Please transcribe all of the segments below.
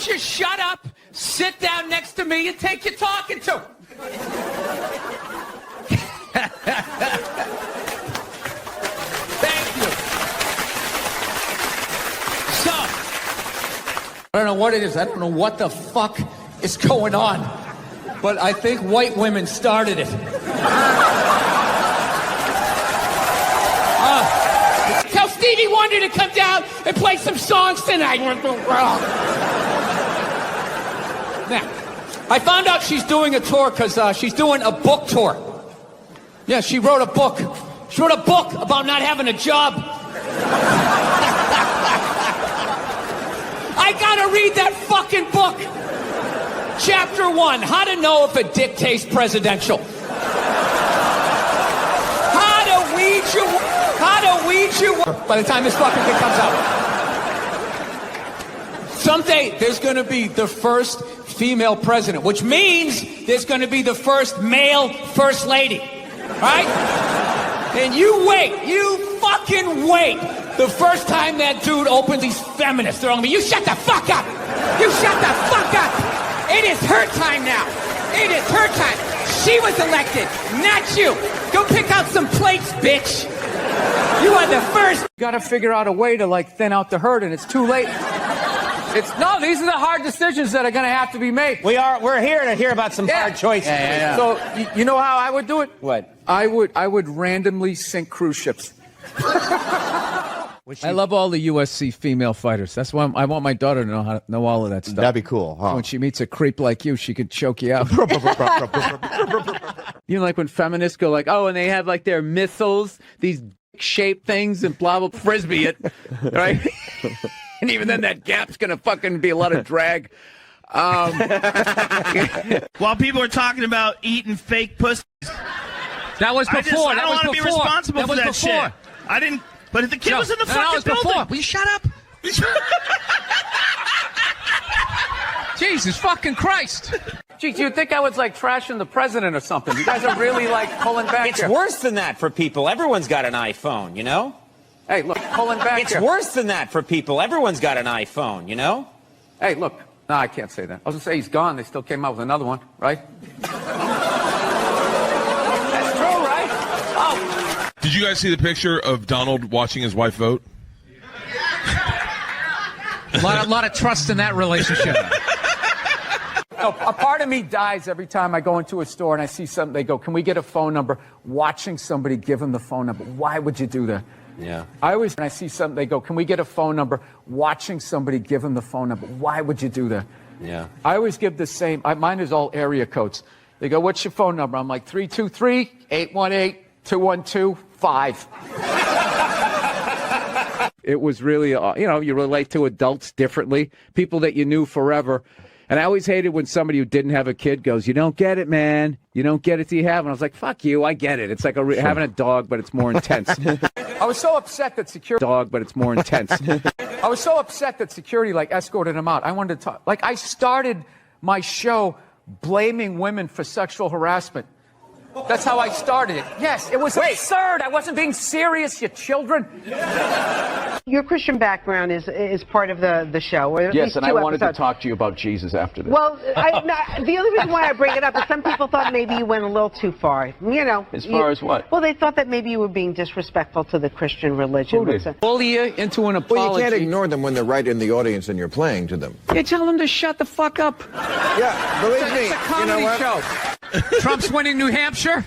Just shut up, sit down next to me, and take your talking to. Thank you. So, I don't know what it is. I don't know what the fuck is going on. But I think white women started it. Tell Stevie Wonder to come down and play some songs tonight. Now, I found out she's doing a tour because she's doing a book tour. Yeah, she wrote a book. She wrote a book about not having a job. I gotta read that fucking book. Chapter 1, how to know if a dick tastes presidential. How to weed you by the time this fucking thing comes out. Someday there's gonna be the first female president, which means there's gonna be the first male first lady. Right? And you wait, you fucking wait. The first time that dude opens these feminists, they're on me, you shut the fuck up! You shut the fuck up! It is her time now. It is her time. She was elected, not you. Go pick out some plates, bitch. You are the first. You gotta figure out a way to like thin out the herd, and it's too late. These are the hard decisions that are gonna have to be made. We're here to hear about some hard choices. Yeah. So you know how I would do it? What? I would randomly sink cruise ships. I love all the USC female fighters. That's why I want my daughter to know all of that stuff. That'd be cool, huh? When she meets a creep like you, she could choke you out. You know, like when feminists go like, oh, and they have like their missiles, these shaped things, and blah, blah, frisbee it, right? And even then, that gap's going to fucking be a lot of drag. While people are talking about eating fake pussies. That was before. I don't want to be responsible for that shit. I didn't. But if the kid was in the fucking building. Before. Will you shut up? Jesus fucking Christ. Geez, you'd think I was like trashing the president or something. You guys are really like pulling back It's here. worse than that for people. Everyone's got an iPhone, you know? Hey, look, pulling back It's here. worse than that for people. Everyone's got an iPhone, you know? Hey, look. No, I can't say that. I was going to say he's gone. They still came out with another one, right? That's true, right? Oh. Did you guys see the picture of Donald watching his wife vote? A lot of trust in that relationship. No, a part of me dies every time I go into a store and I see something. They go, can we get a phone number? Watching somebody give them the phone number. Why would you do that? Yeah. When I see something, they go, can we get a phone number? Watching somebody give them the phone number. Why would you do that? Yeah. I always give the same. Mine is all area codes. They go, what's your phone number? I'm like, 323-818-212-5. It was really, you relate to adults differently, people that you knew forever. And I always hated when somebody who didn't have a kid goes, you don't get it, man. You don't get it till you have it. And I was like, fuck you, I get it. It's like having a dog, but it's more intense. I was so upset that security... Dog, but it's more intense. I was so upset that security, like, escorted him out. I wanted to talk... Like, I started my show blaming women for sexual harassment. That's how I started it. Yes, it was absurd. I wasn't being serious, you children. Your Christian background is part of the show. Yes, and I wanted to talk to you about Jesus after this. Well, the only reason why I bring it up is some people thought maybe you went a little too far. You know. As far as what? Well, they thought that maybe you were being disrespectful to the Christian religion. Who did? Bully you into an apology. Well, you can't ignore them when they're right in the audience and you're playing to them. You tell them to shut the fuck up. Yeah, believe me. It's a comedy show. Trump's winning New Hampshire.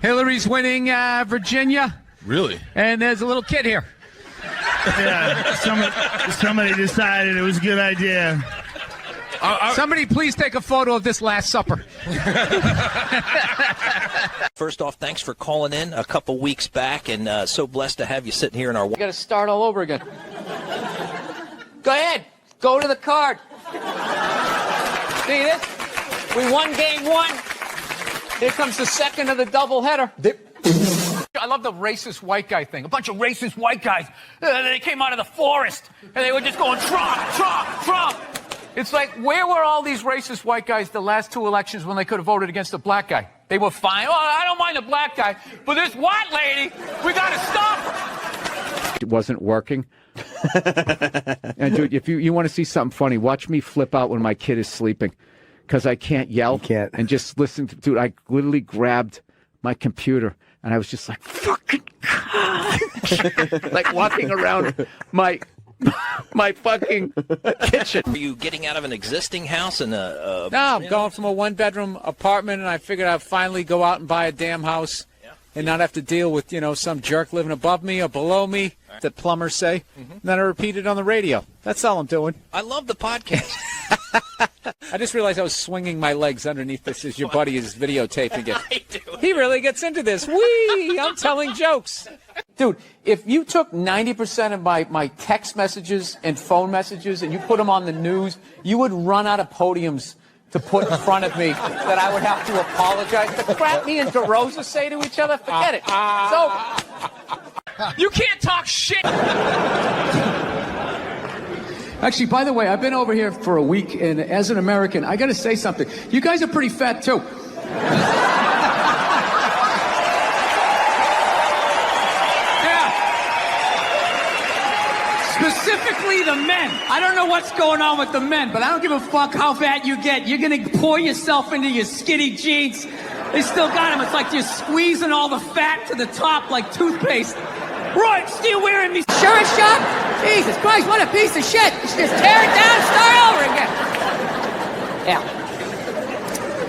Hillary's winning Virginia. Really? And there's a little kid here. Yeah, somebody decided it was a good idea. Somebody please take a photo of this Last Supper. First off, thanks for calling in a couple weeks back, and so blessed to have you sitting here in our... We got to start all over again. Go ahead. Go to the card. See this? We won game one. Here comes the second of the doubleheader. I love the racist white guy thing. A bunch of racist white guys. They came out of the forest, and they were just going, Trump, Trump, Trump. It's like, where were all these racist white guys the last two elections when they could have voted against a black guy? They were fine. Oh, I don't mind the black guy, but this white lady, we got to stop her. It wasn't working. And dude, if you want to see something funny, watch me flip out when my kid is sleeping, because I can't yell. You can't. And just listen to, dude, I literally grabbed my computer and I was just like, fucking God. Like walking around my fucking kitchen. Are you getting out of an existing house and No, I'm going from a one-bedroom apartment, and I figured I'd finally go out and buy a damn house and not have to deal with, some jerk living above me or below me that plumbers say. And then I repeat it on the radio. That's all I'm doing. I love the podcast. I just realized I was swinging my legs underneath this as your buddy is videotaping it. I do. He really gets into this. Whee! I'm telling jokes. Dude, if you took 90% of my text messages and phone messages and you put them on the news, you would run out of podiums to put in front of me that I would have to apologize. The crap me and DeRosa say to each other, forget it. So, you can't talk shit. Actually, by the way, I've been over here for a week, and as an American, I got to say something. You guys are pretty fat, too. Specifically the men. I don't know what's going on with the men, but I don't give a fuck how fat you get. You're going to pour yourself into your skinny jeans. They still got them. It's like you're squeezing all the fat to the top like toothpaste. Roy, still wearing me shirt shot? Jesus Christ, what a piece of shit. You should just tear it down and start over again. Yeah.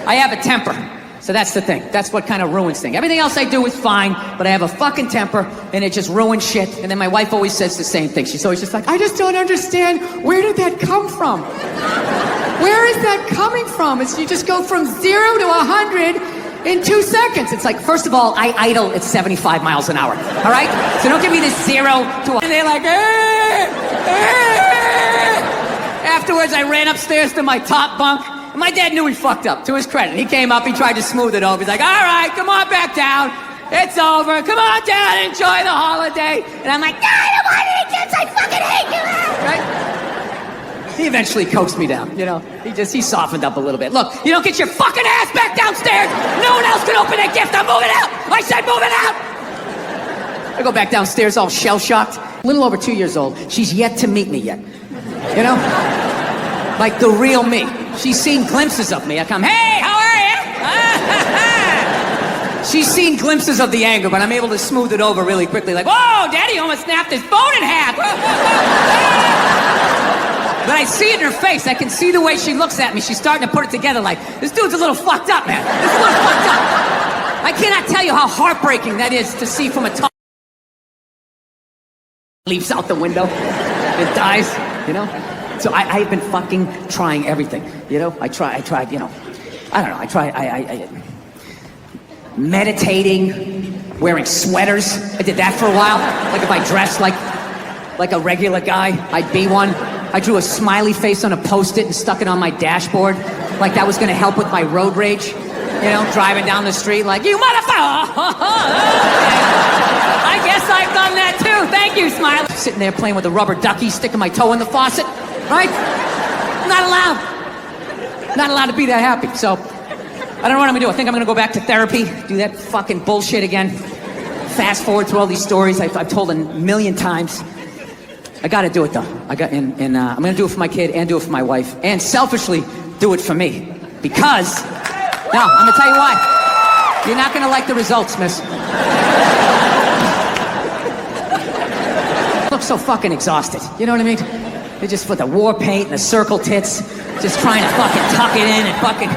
I have a temper. So that's the thing. That's what kind of ruins things. Everything else I do is fine, but I have a fucking temper, and it just ruins shit. And then my wife always says the same thing. She's always just like, I just don't understand. Where did that come from? Where is that coming from? It's you just go from 0 to 100 in 2 seconds. It's like, first of all, I idle at 75 miles an hour. All right? So don't give me this 0 to 100. And they're like, Afterwards, I ran upstairs to my top bunk. And my dad knew he fucked up, to his credit. He came up, he tried to smooth it over. He's like, all right, come on back down. It's over. Come on down, enjoy the holiday. And I'm like, I don't want any kids. I fucking hate you. Right? He eventually coaxed me down, He softened up a little bit. Look, you don't get your fucking ass back downstairs. No one else can open that gift. I'm moving out. I said moving out. I go back downstairs all shell-shocked. A little over 2 years old. She's yet to meet me yet. Like the real me. She's seen glimpses of me. I come, hey, how are you? She's seen glimpses of the anger, but I'm able to smooth it over really quickly. Like, whoa, Daddy almost snapped his phone in half. But I see it in her face. I can see the way she looks at me. She's starting to put it together like, this dude's a little fucked up, man. This is a little fucked up. I cannot tell you how heartbreaking that is to see from a top. Leaps out the window. It dies, So I've been fucking trying everything, I tried, I meditating, wearing sweaters. I did that for a while. Like if I dressed like a regular guy, I'd be one. I drew a smiley face on a Post-it and stuck it on my dashboard. Like that was gonna help with my road rage. Driving down the street like, you motherfucker! I guess I've done that too. Thank you, Smiley. Sitting there playing with a rubber ducky, sticking my toe in the faucet. Right? Not allowed. Not allowed to be that happy. So, I don't know what I'm gonna do. I think I'm gonna go back to therapy, do that fucking bullshit again. Fast forward through all these stories I've told a million times. I gotta do it though. I'm gonna do it for my kid and do it for my wife. And selfishly, do it for me. Because, no, I'm gonna tell you why. You're not gonna like the results, miss. Look so fucking exhausted. You know what I mean? They just put the war paint and the circle tits, just trying to fucking tuck it in and fucking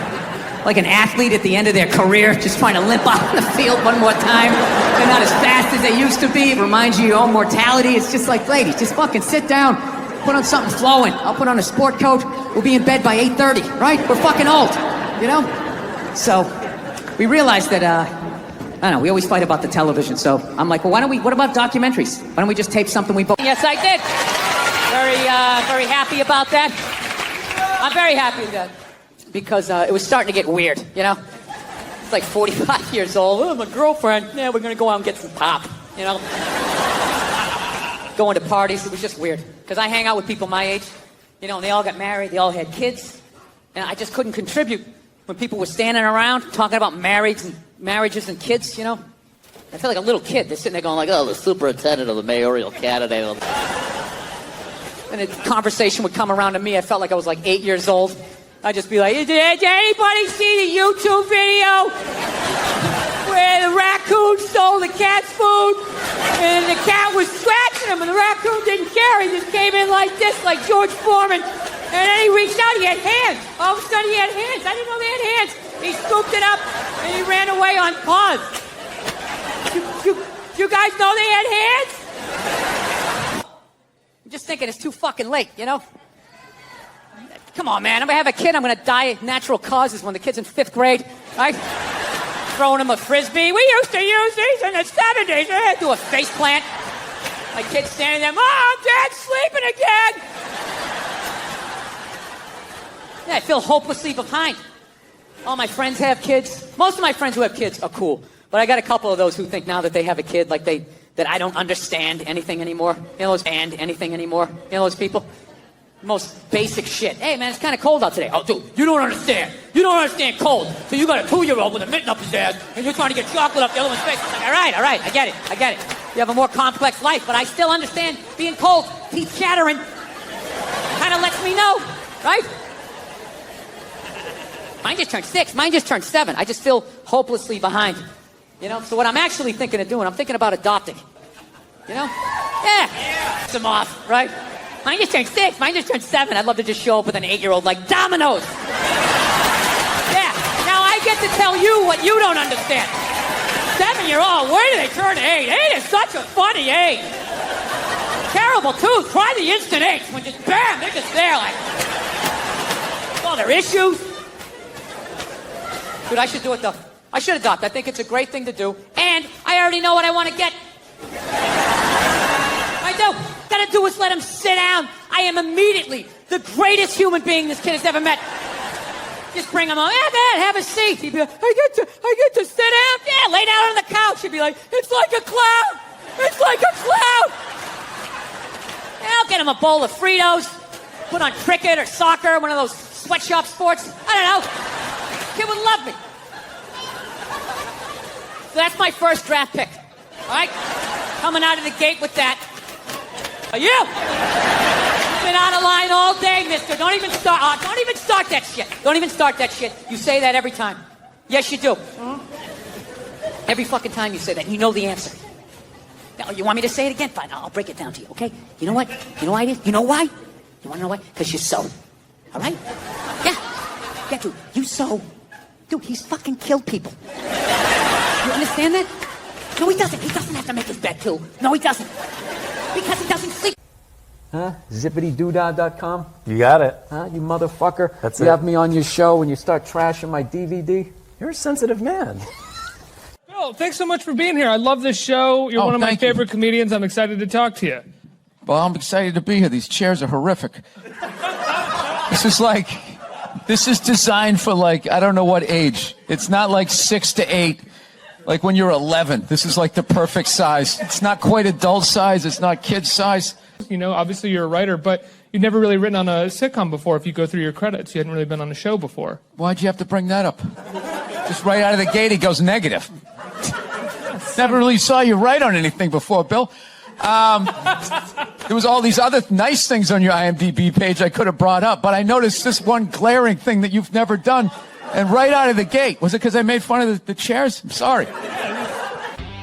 like an athlete at the end of their career, just trying to limp off the field one more time. They're not as fast as they used to be. It reminds you of your own mortality. It's just like, ladies, just fucking sit down, put on something flowing. I'll put on a sport coat. We'll be in bed by 8:30, right? We're fucking old, So we realized that, I don't know, we always fight about the television. So I'm like, well, what about documentaries? Why don't we just tape something we both... Yes, I did. Very happy about that. I'm very happy with that. Because it was starting to get weird, It's like 45 years old. Oh, my girlfriend. Yeah, we're going to go out and get some pop, Going to parties. It was just weird. Because I hang out with people my age, and they all got married. They all had kids. And I just couldn't contribute when people were standing around talking about marriages and kids, I feel like a little kid. They're sitting there going like, oh, the superintendent of the mayoral candidate. and a conversation would come around to me. I felt like I was like 8 years old. I'd just be like, did anybody see the YouTube video where the raccoon stole the cat's food and the cat was scratching him and the raccoon didn't care? He just came in like this, like George Foreman, and then he reached out, he had hands. All of a sudden he had hands. I didn't know they had hands. He scooped it up and he ran away on paws. You guys know they had hands? I'm just thinking it's too fucking late, you know? Come on, man. I'm gonna have a kid. I'm gonna die of natural causes when the kid's in 5th grade. Right? Throwing him a frisbee. We used to use these in the 70s. Do a face plant. My kid's standing there. Mom, Dad's sleeping again. Yeah, I feel hopelessly behind. All my friends have kids. Most of my friends who have kids are cool. But I got a couple of those who think now that they have a kid, like that I don't understand anything anymore. You know those people? Most basic shit. Hey, man, it's kind of cold out today. Oh, dude, you don't understand. You don't understand cold. So you got a 2-year-old with a mitten up his ass, and you're trying to get chocolate up the other one's face. I'm like, all right, I get it. You have a more complex life, but I still understand being cold. Teeth chattering kind of lets me know, right? Mine just turned 6. Mine just turned 7. I just feel hopelessly behind. You know? So what I'm actually thinking of doing, I'm thinking about adopting. You know? Yeah. Some off, right? Mine just turned 6. Mine just turned 7. I'd love to just show up with an 8-year-old like dominoes. Yeah. Now I get to tell you what you don't understand. 7-year-old, where do they turn 8? 8 is such a funny age. Terrible, too. Try the instant 8 when just bam, they're just there like, all their issues. Dude, I should do it though. I should adopt. I think it's a great thing to do. And I already know what I want to get. I do. Gotta do is let him sit down. I am immediately the greatest human being this kid has ever met. Just bring him on. Yeah, man, have a seat. He'd be like, I get to sit down. Yeah, lay down on the couch. He'd be like, it's like a cloud. It's like a cloud. Yeah, I'll get him a bowl of Fritos. Put on cricket or soccer, one of those sweatshop sports. I don't know. Kid would love me. So that's my first draft pick. All right? Coming out of the gate with that. You! You've been on a line all day, mister. Don't even start that shit. Don't even start that shit. You say that every time. Yes, you do. Mm-hmm. Every fucking time you say that. You know the answer. Now, you want me to say it again? Fine, I'll break it down to you, okay? You know what? You know why it is? You know why? You want to know why? Because you're so. All right? Yeah, dude. You so. Dude, he's fucking killed people. You understand that? No, he doesn't. He doesn't have to make his bed, too. No, he doesn't. Because he doesn't sleep. Huh? Zippitydoodah.com? You got it. Huh? You motherfucker. That's you it. have me on your show and you start trashing my DVD? You're a sensitive man. Bill, thanks so much for being here. I love this show. You're one of my favorite comedians. I'm excited to talk to you. Well, I'm excited to be here. These chairs are horrific. This is designed for like, I don't know what age. It's not like 6 to 8. Like when you're 11, this is like the perfect size. It's not quite adult size. It's not kid size. You know, obviously you're a writer, but you've never really written on a sitcom before. If you go through your credits, you hadn't really been on a show before. Why'd you have to bring that up? Just right out of the gate, he goes negative. Never really saw you write on anything before, Bill. There was all these other nice things on your IMDb page I could have brought up, but I noticed this one glaring thing that you've never done. And right out of the gate, was it because I made fun of the chairs? I'm sorry.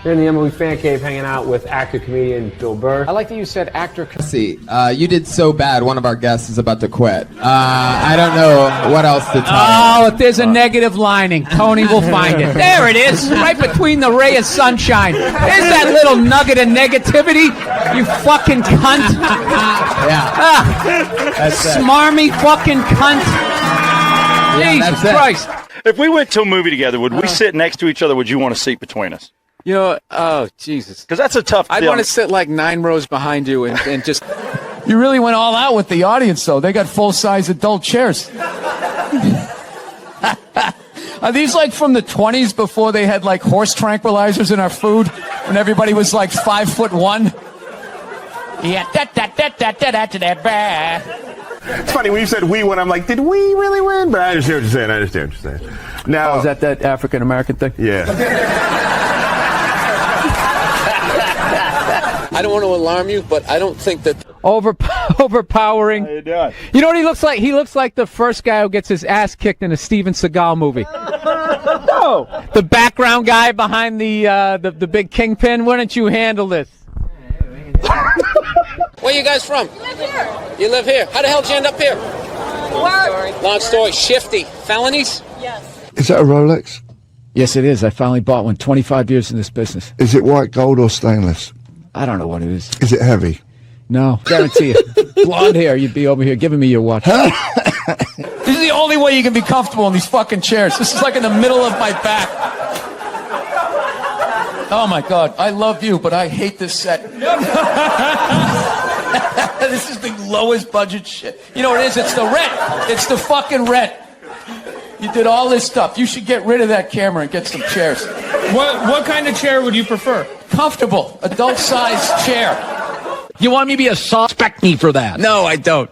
You're in the Emily Fan Cave hanging out with actor-comedian Bill Burr. I like that you said actor. See, you did so bad, one of our guests is about to quit. I don't know what else to tell you. Oh, if there's a negative lining, Tony will find it. There it is, right between the ray of sunshine. There's that little nugget of negativity, you fucking cunt. That's it. Smarmy fucking cunt. Jesus Christ. If we went to a movie together, would we sit next to each other? Would you want a seat between us? You know, oh, Jesus. Because that's a tough I'd deal. want to sit like 9 rows behind you and just... You really went all out with the audience, though. They got full-size adult chairs. Are these like from the 20s before they had like horse tranquilizers in our food? When everybody was like 5'1"? Yeah, It's funny when you said we win. I'm like, did we really win? But I understand what you're saying. Now, is that African American thing? Yeah. I don't want to alarm you, but I don't think that overpowering. How you doing? You know what he looks like? He looks like the first guy who gets his ass kicked in a Steven Seagal movie. No. The background guy behind the big kingpin. Why don't you handle this? Where you guys from? Live here. You live here. How the hell did you end up here? Work. Long story. Shifty. Felonies? Yes. Is that a Rolex? Yes, it is. I finally bought one. 25 years in this business. Is it white gold or stainless? I don't know what it is. Is it heavy? No, guarantee you. Blonde hair, you'd be over here giving me your watch. This is the only way you can be comfortable in these fucking chairs. This is like in the middle of my back. Oh my God, I love you, but I hate this set. This is the lowest budget shit. You know what it is? It's the rent. It's the fucking rent. You did all this stuff. You should get rid of that camera and get some chairs. What kind of chair would you prefer? Comfortable, adult-sized chair. You want me to be a suspect me for that? No, I don't.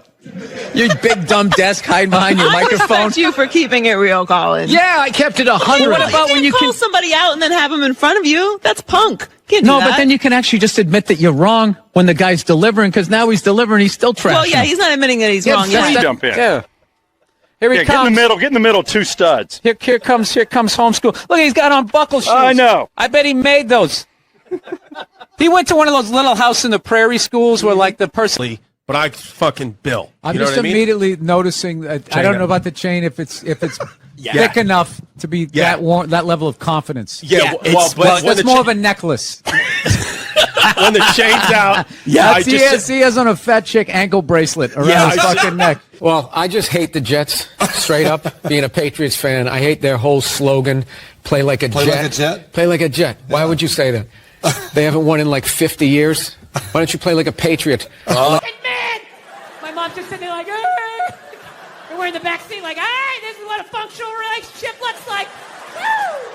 Your big dumb desk hiding behind your microphone. Respect you for keeping it real, Colin. Yeah, I kept it 100. What about when you call somebody out and then have them in front of you? That's punk. Can't do No, that. but then you can actually just admit that you're wrong when the guy's delivering, because now he's delivering, he's still trashing. Well, yeah, he's not admitting that he's wrong Let me yet. jump in. Yeah. Here he Yeah, comes. get in the middle, two studs. Here comes homeschool. Look, he's got on buckle shoes. I know. I bet he made those. He went to one of those little house in the prairie schools where, like, the person. But I fucking Bill. I'm You know just what I mean? immediately noticing. I don't know about the chain if it's thick enough to be that level of confidence. Yeah, It's more of a necklace. when the chain's out. Yeah, he has on a fat chick ankle bracelet around his fucking neck. Well, I just hate the Jets, straight up. Being a Patriots fan, I hate their whole slogan, play like a jet. like a jet? Play like a jet. Why would you say that? They haven't won in like 50 years. Why don't you play like a Patriot? Man! My mom's just sitting there like, hey! And we're in the back seat like, hey, this is what a functional relationship looks like. Woo!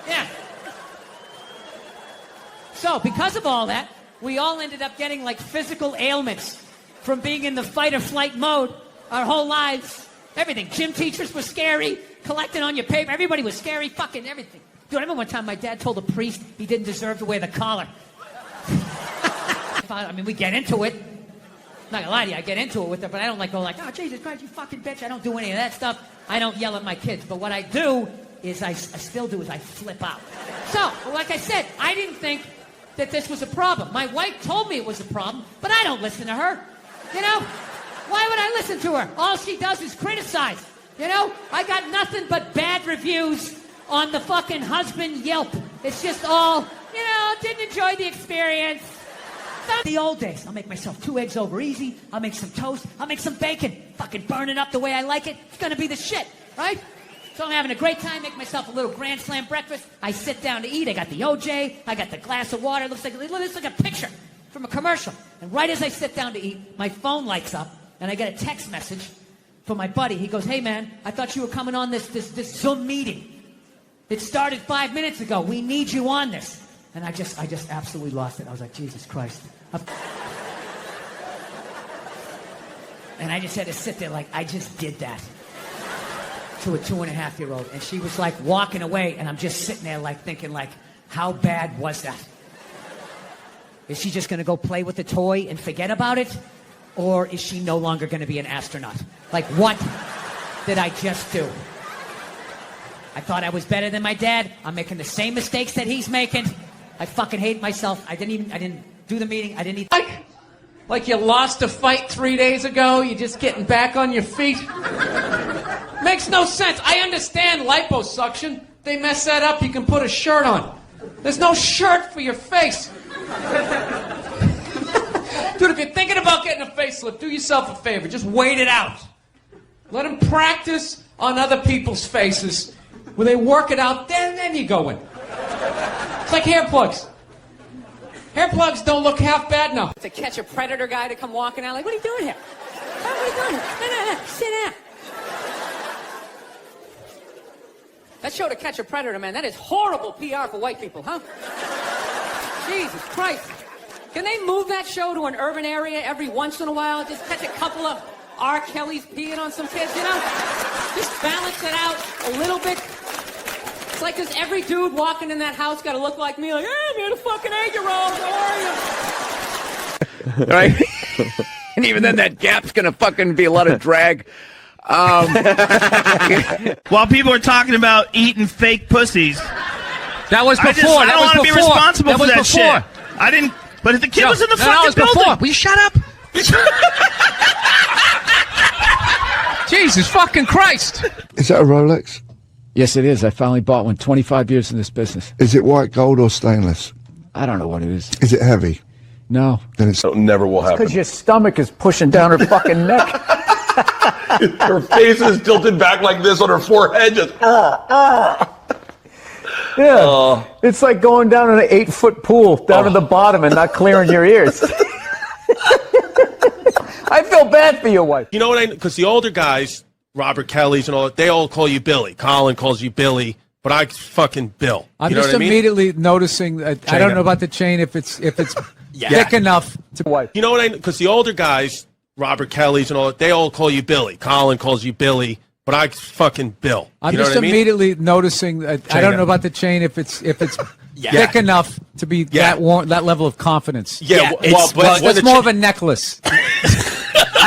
Yeah. So, because of all that, we all ended up getting like physical ailments from being in the fight or flight mode our whole lives. Everything. Gym teachers were scary, collecting on your paper. Everybody was scary, fucking everything. Dude, I remember one time my dad told a priest he didn't deserve to wear the collar. I mean, we get into it. Not gonna lie to you, I get into it with her, but I don't like go like, oh, Jesus Christ, you fucking bitch. I don't do any of that stuff. I don't yell at my kids. But what I do is I flip out. So, like I said, I didn't think that this was a problem. My wife told me it was a problem, but I don't listen to her. You know? Why would I listen to her? All she does is criticize. You know? I got nothing but bad reviews on the fucking husband Yelp. It's just all, you know, didn't enjoy the experience. The old days. I'll make myself 2 eggs over easy. I'll make some toast. I'll make some bacon. Fucking burn it up the way I like it. It's gonna be the shit, right? So I'm having a great time, make myself a little Grand Slam breakfast. I sit down to eat. I got the OJ. I got the glass of water. It looks like a picture from a commercial. And right as I sit down to eat, my phone lights up, and I get a text message from my buddy. He goes, hey, man, I thought you were coming on this Zoom meeting. It started 5 minutes ago. We need you on this. And I just absolutely lost it. I was like, Jesus Christ. And I just had to sit there like, I just did that to a 2.5-year-old. And she was like walking away, and I'm just sitting there like thinking like, how bad was that? Is she just going to go play with the toy and forget about it? Or is she no longer going to be an astronaut? Like, what did I just do? I thought I was better than my dad. I'm making the same mistakes that he's making. I fucking hate myself. I didn't do the meeting. I didn't eat. Like you lost a fight 3 days ago, you're just getting back on your feet. Makes no sense. I understand liposuction. They mess that up, you can put a shirt on. There's no shirt for your face. Dude, if you're thinking about getting a facelift, do yourself a favor. Just wait it out. Let them practice on other people's faces. When they work it out, then you go in. It's like hair plugs. Hair plugs don't look half bad now. To catch a predator guy to come walking out, like, what are you doing here? What are you doing here? No, sit down. That show To Catch a Predator, man, that is horrible PR for white people, huh? Jesus Christ. Can they move that show to an urban area every once in a while? Just catch a couple of R. Kelly's peeing on some kids, you know? Just balance it out a little bit. It's like, does every dude walking in that house got to look like me? Like, hey, man, a fucking 8-year-old, how are you? right? And even then, that gap's gonna fucking be a lot of drag. While people are talking about eating fake pussies, That was before. I don't want to be responsible for that before. shit. I didn't. But if the kid was in the No, fucking it was building. before. Will you shut up? Jesus fucking Christ. Is that a Rolex? Yes, it is. I finally bought one. 25 years in this business. Is it white gold or stainless? I don't know what it is. Is it heavy? No. Then it's Never will happen. Because your stomach is pushing down her fucking neck. Her face is tilted back like this on her forehead. Just. Yeah. It's like going down in an 8-foot pool down to the bottom and not clearing your ears. I feel bad for your wife. You know what? Because the older guys, Robert Kelly's and all, they all call you Billy. Colin calls you Billy, but I fucking Bill. I'm you know just what I mean? immediately noticing. I don't know about the chain. If it's thick enough to wipe. You know what? Because the older guys, Robert Kelly's and all, they all call you Billy. Colin calls you Billy, but I fucking Bill. I'm you know just what I mean? immediately noticing. I don't know about the chain. If it's thick enough to be that level of confidence. Yeah, it's more of a necklace.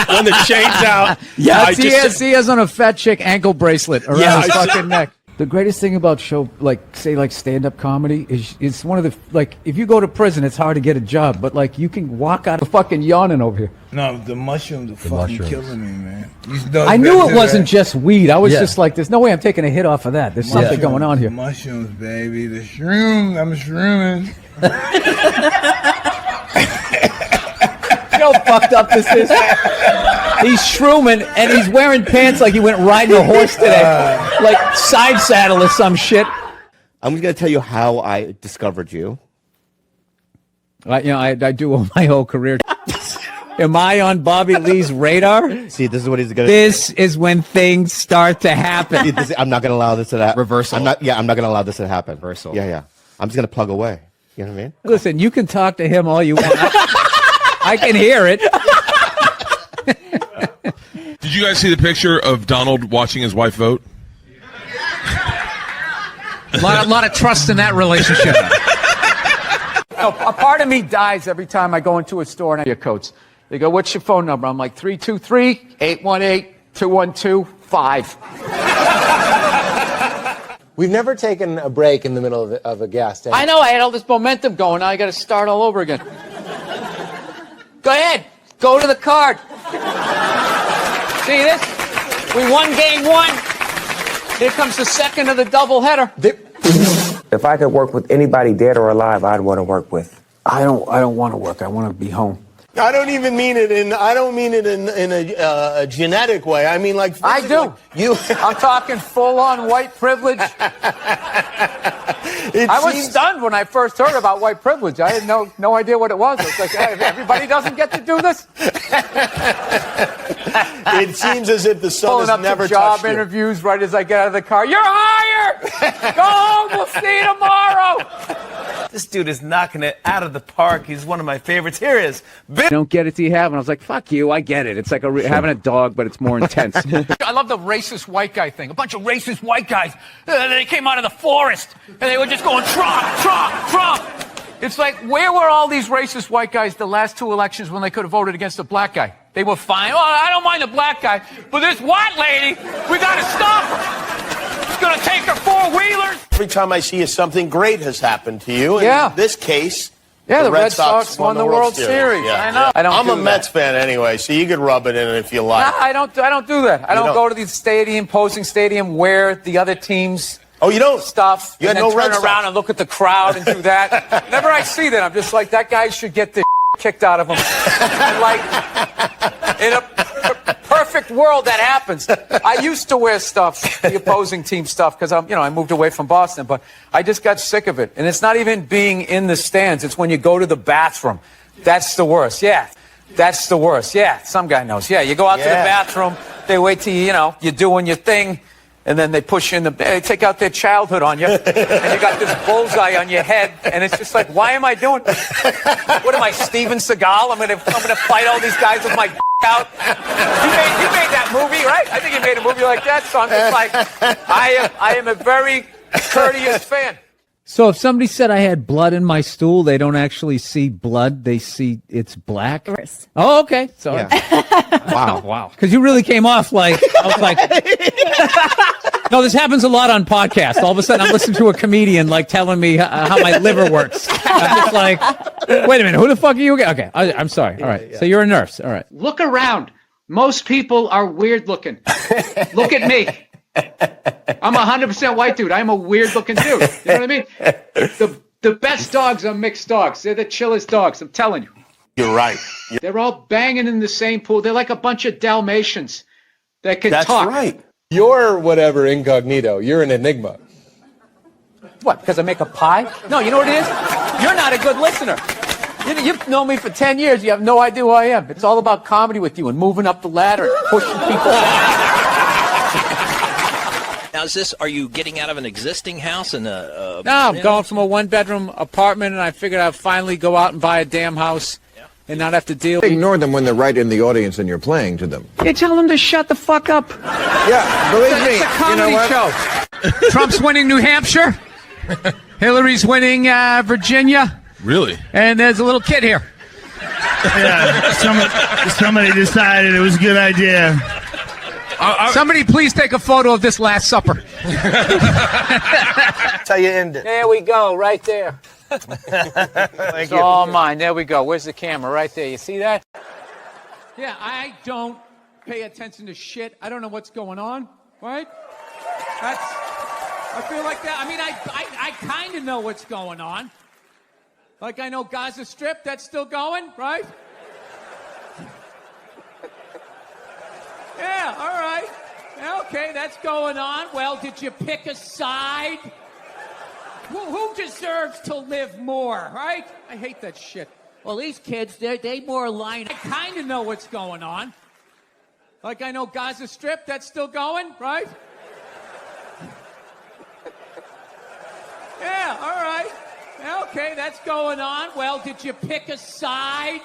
When the chain's out, he has on a fat chick ankle bracelet around his fucking neck. The greatest thing about stand-up comedy is it's one of the, like, if you go to prison, it's hard to get a job, but, like, you can walk out of fucking yawning over here. No, the mushrooms are fucking killing me, man. I knew it wasn't just weed. I was just like, there's no way I'm taking a hit off of that. There's something going on here. Mushrooms, baby. The shrooms. I'm shrooming. How fucked up this is. He's shrooming and he's wearing pants like he went riding a horse today, like side saddle or some shit. I'm just gonna tell you how I discovered you. I do my whole career. Am I on Bobby Lee's radar? See, this is what he's gonna. This is when things start to happen. I'm not gonna allow this to happen. Reversal. I'm not gonna allow this to happen. Reversal. Yeah. I'm just gonna plug away. You know what I mean? Listen, you can talk to him all you want. I can hear it. Did you guys see the picture of Donald watching his wife vote? A lot of trust in that relationship. A part of me dies every time I go into a store and I get coats. They go, "What's your phone number?" I'm like, 323-818-2125. We've never taken a break in the middle of a gas tank. I know, I had all this momentum going. Now I got to start all over again. Go ahead. Go to the card. See this? We won game one. Here comes the second of the doubleheader. If I could work with anybody dead or alive, I'd want to work with. I don't want to work. I want to be home. I don't even mean it in. I don't mean it in a genetic way. I mean like. I do. I'm talking full-on white privilege. I was stunned when I first heard about white privilege. I had no idea what it was. It's like, hey, everybody doesn't get to do this. It seems as if the sun Pulling has up never to job touched you. interviews right as I get out of the car. You're hired. Go home. We'll see you tomorrow. This dude is knocking it out of the park. He's one of my favorites. Here he is. You don't get it till you have it. I was like, fuck you, I get it. It's like having a dog, but it's more intense. I love the racist white guy thing. A bunch of racist white guys. They came out of the forest and they were just going Trump, Trump, Trump. It's like, where were all these racist white guys the last two elections when they could have voted against a black guy? They were fine. Oh, I don't mind the black guy, but this white lady, we got to stop her. She's going to take her four-wheelers. Every time I see you, something great has happened to you. Yeah. In this case, Yeah, the Red Sox won the World Series. Yeah, I know. I don't I'm do a Mets fan anyway, so you could rub it in if you like. Nah, I don't do that. I don't go to the stadium, posing stadium, wear the other team's stuff, You and had then no Red turn Sox. around and look at the crowd and do that. Whenever I see that, I'm just like, that guy should get the kicked out of him. And like, in a perfect world, that happens. I used to wear stuff, the opposing team stuff, because I moved away from Boston, but I just got sick of it. And it's not even being in the stands. It's when you go to the bathroom. That's the worst. Yeah. That's the worst. Yeah. Some guy knows. Yeah. You go out to the bathroom. They wait till you're doing your thing. And then they push you in they take out their childhood on you. And you got this bullseye on your head. And it's just like, why am I doing What am I, Steven Seagal? I'm gonna fight all these guys with my out. You made that movie, right? I think you made a movie like that. So I'm just like, I am a very courteous fan. So if somebody said I had blood in my stool, they don't actually see blood. They see it's black. Oh, okay. Sorry. Wow. Because you really came off like, I was like, no, this happens a lot on podcasts. All of a sudden I'm listening to a comedian like telling me how my liver works. I'm just like, wait a minute, who the fuck are you? Okay, I'm sorry. All right. So you're a nurse. All right. Look around. Most people are weird looking. Look at me. I'm 100% white dude. I'm a weird looking dude. You know what I mean? The best dogs are mixed dogs. They're the chillest dogs. I'm telling you. You're right. They're all banging in the same pool. They're like a bunch of Dalmatians that can That's talk. right. You're whatever incognito. You're an enigma. What, because I make a pie? No, you know what it is? You're not a good listener. You've known me for 10 years. You have no idea who I am. It's all about comedy with you and moving up the ladder and pushing people out. Now, are you getting out of an existing house? No, I'm going from a one-bedroom apartment, and I figured I'd finally go out and buy a damn house and not have to deal with... Ignore them when they're right in the audience and you're playing to them. You tell them to shut the fuck up. Yeah, believe me. It's a comedy you know show. Trump's winning New Hampshire. Hillary's winning Virginia. Really? And there's a little kid here. Yeah, somebody decided it was a good idea. Somebody please take a photo of this Last Supper. That's how you end it. There we go, right there. It's all mine. There we go. Where's the camera? Right there. You see that? Yeah, I don't pay attention to shit. I don't know what's going on, right? I feel like that. I mean, I kind of know what's going on. Like I know Gaza Strip, that's still going, right? Yeah, all right. Okay, that's going on. Well, did you pick a side? Who deserves to live more, right? I hate that shit. Well, these kids, they more line. I kind of know what's going on. Like I know Gaza Strip, that's still going, right? Yeah, all right. Okay, that's going on. Well, did you pick a side?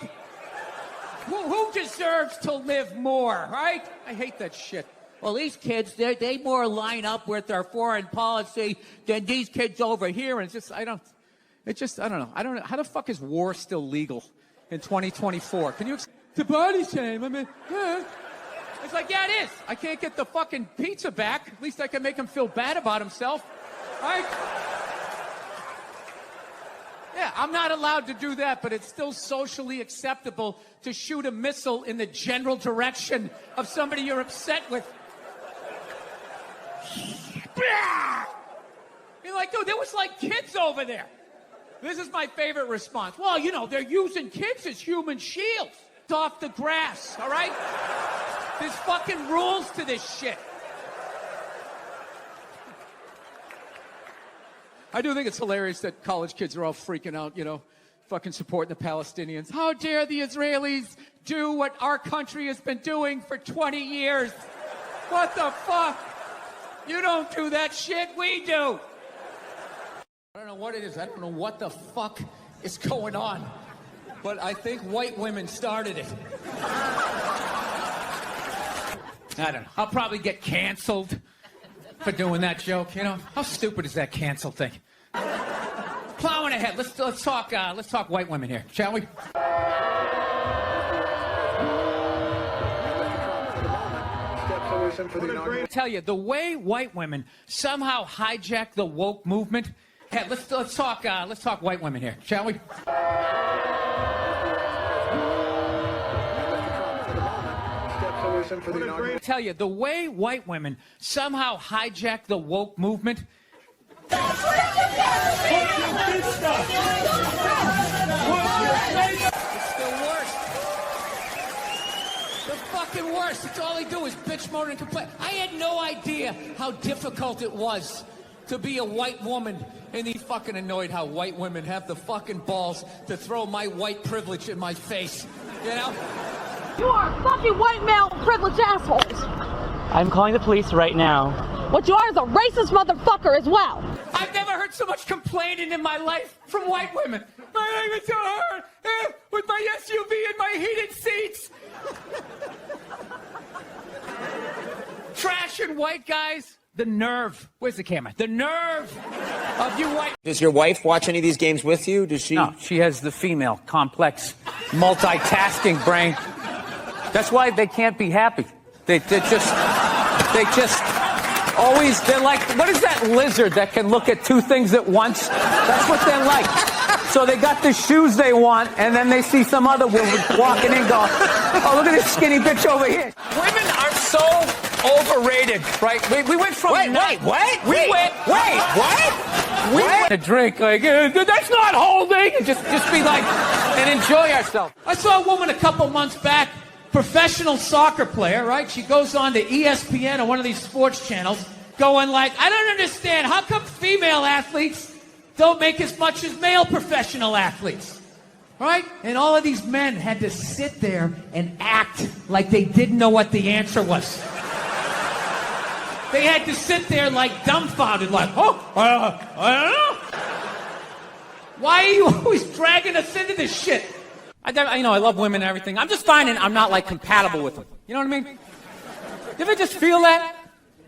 Who deserves to live more, right? I hate that shit. Well, these kids, they more line up with our foreign policy than these kids over here. And it's just, I don't know. I don't know. How the fuck is war still legal in 2024? Can you, the body shame, I mean, it's like, yeah, it is. I can't get the fucking pizza back. At least I can make him feel bad about himself, right? Yeah, I'm not allowed to do that, but it's still socially acceptable to shoot a missile in the general direction of somebody you're upset with. You're like, dude, there was like kids over there. This is my favorite response. Well, you know, they're using kids as human shields. It's off the grass, all right? There's fucking rules to this shit. I do think it's hilarious that college kids are all freaking out, you know, fucking supporting the Palestinians. How dare the Israelis do what our country has been doing for 20 years? What the fuck? You don't do that shit, we do. I don't know what it is. I don't know what the fuck is going on. But I think white women started it. I don't know. I'll probably get canceled for doing that joke, you know? How stupid is that cancel thing? Plowing ahead. Let's talk white women here, shall we? I tell you, the way white women somehow hijack the woke movement. Hey, let's talk white women here, shall we? I tell you, the way white women somehow hijack the woke movement. It's the worst. The fucking worst. It's all they do is bitch, moan, and complain. I had no idea how difficult it was to be a white woman, and he's fucking annoyed how white women have the fucking balls to throw my white privilege in my face. You know? You are fucking white male privileged assholes. I'm calling the police right now. What you are is a racist motherfucker as well. I've never heard so much complaining in my life from white women. My life is so hard with my SUV and my heated seats. Trashing white guys, The nerve. Where's the camera? The nerve of you white. Does your wife watch any of these games with you? Does she? No, she has the female, complex, multitasking brain. That's why they can't be happy. They just always, they're like, what is that lizard that can look at two things at once? That's what they're like. So they got the shoes they want, and then they see some other woman walking in going, oh, look at this skinny bitch over here. Women are so overrated, right? We went from... Wait, what? We went a drink, like, that's not holding, and just be like, and enjoy ourselves. I saw a woman a couple months back, professional soccer player, right? She goes on to ESPN or one of these sports channels, going like, I don't understand, how come female athletes don't make as much as male professional athletes, right? And all of these men had to sit there and act like they didn't know what the answer was. They had to sit there like dumbfounded, like, I don't know. Why are you always dragging us into this shit? I love women and everything. I'm just finding I'm not, like, compatible with them. You know what I mean? You ever just feel that?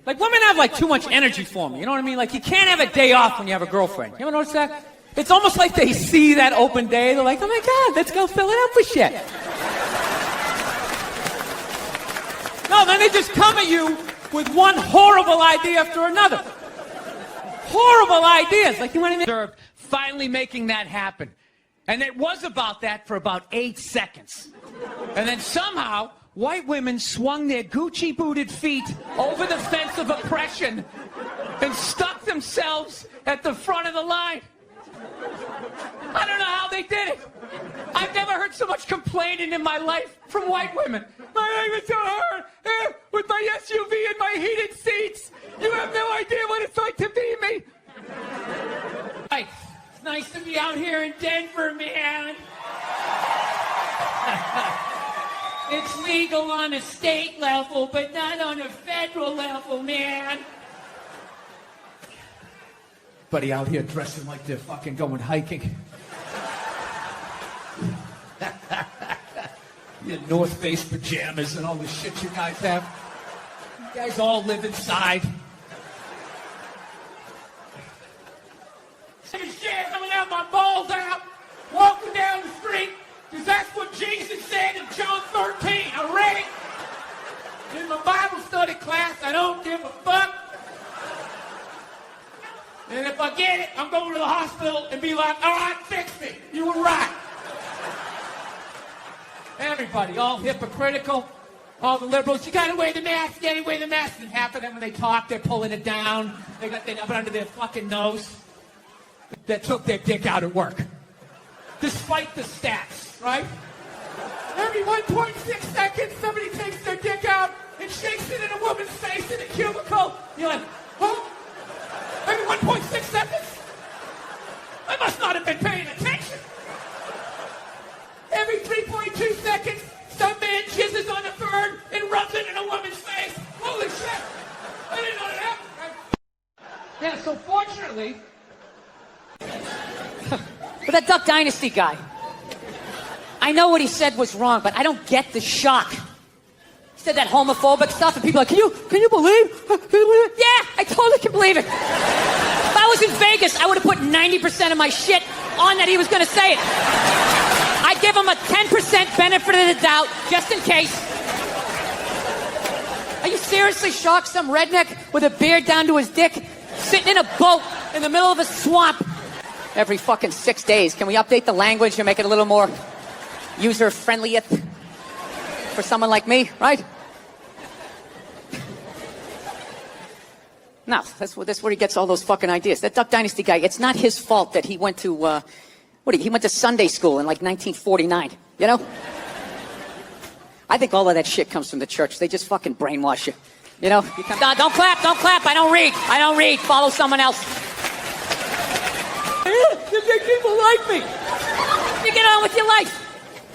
Like, women have, like, too much energy for me. You know what I mean? Like, you can't have a day off when you have a girlfriend. You ever notice that? It's almost like they see that open day. They're like, oh, my God, let's go fill it up with shit. No, then they just come at you with one horrible idea after another. Horrible ideas. Like, you know what I mean? Finally making that happen. And it was about that for about 8 seconds. And then somehow, white women swung their Gucci-booted feet over the fence of oppression and stuck themselves at the front of the line. I don't know how they did it. I've never heard so much complaining in my life from white women. My life is so hard with my SUV and my heated seats. You have no idea what it's like to be me. Hey, it's nice to be out here in Denver, man. It's legal on a state level, but not on a federal level, man. Buddy out here dressing like they're fucking going hiking. Your North Face pajamas and all the shit you guys have. You guys all live inside. Some shit coming out my balls out, walking down the street, because that's what Jesus said in John 13. I read it in my Bible study class. I don't give a fuck. And if I get it, I'm going to the hospital and be like, all right, fix me. You were right. Everybody, all hypocritical, all the liberals, you gotta wear the mask, you gotta wear the mask. And half of them, when they talk, they're pulling it down. They got it up under their fucking nose. That took their dick out at work. Despite the stats, right? Every 1.6 seconds, somebody takes their dick out and shakes it in a woman's face in a cubicle. You're like, huh? Every 1.6 seconds? I must not have been paying attention. Every 3.2 seconds, some man jizzes on a bird and rubs it in a woman's face. Holy shit! I didn't know that happened. Yeah, so fortunately... But that Duck Dynasty guy, I know what he said was wrong, but I don't get the shock. He said that homophobic stuff, and people are like, can you believe? Yeah, I totally can believe it. If I was in Vegas, I would have put 90% of my shit on that he was going to say it. I'd give him a 10% benefit of the doubt, just in case. Are you seriously shocked? Some redneck with a beard down to his dick, sitting in a boat in the middle of a swamp every fucking 6 days. Can we update the language and make it a little more user-friendly for someone like me, right? No, that's where he gets all those fucking ideas. That Duck Dynasty guy, it's not his fault that he went to, he went to Sunday school in like 1949, you know? I think all of that shit comes from the church. They just fucking brainwash you. You know? Don't clap, I don't read, follow someone else. You think people like me? You get on with your life.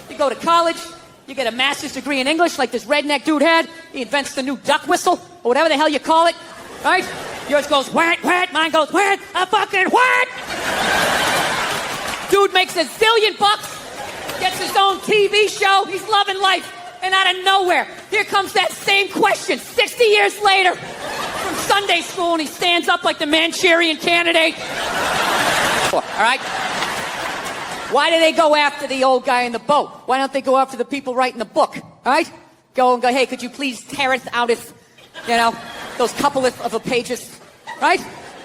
You go to college, you get a master's degree in English like this redneck dude had. He invents the new duck whistle, or whatever the hell you call it, right? Yours goes, whack, whack, mine goes, whack, a fucking whack! Dude makes $1 zillion bucks, gets his own TV show, he's loving life, and out of nowhere, here comes that same question 60 years later from Sunday school and he stands up like the Manchurian Candidate. All right? Why do they go after the old guy in the boat? Why don't they go after the people writing the book? All right? Go, hey, could you please tear us out of, those couple of pages? Right?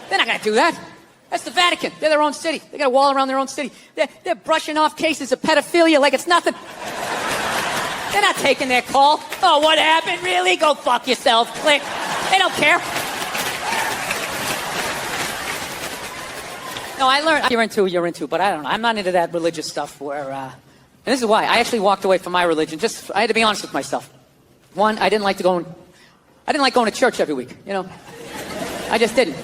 They're not going to do that. That's the Vatican. They're their own city. They got a wall around their own city. They're brushing off cases of pedophilia like it's nothing. They're not taking their call. Oh, what happened? Really? Go fuck yourself. Click. They don't care. No, I learned you're into, but I don't know. I'm not into that religious stuff where, and this is why. I actually walked away from my religion. I had to be honest with myself. One, I didn't like going to church every week, I just didn't.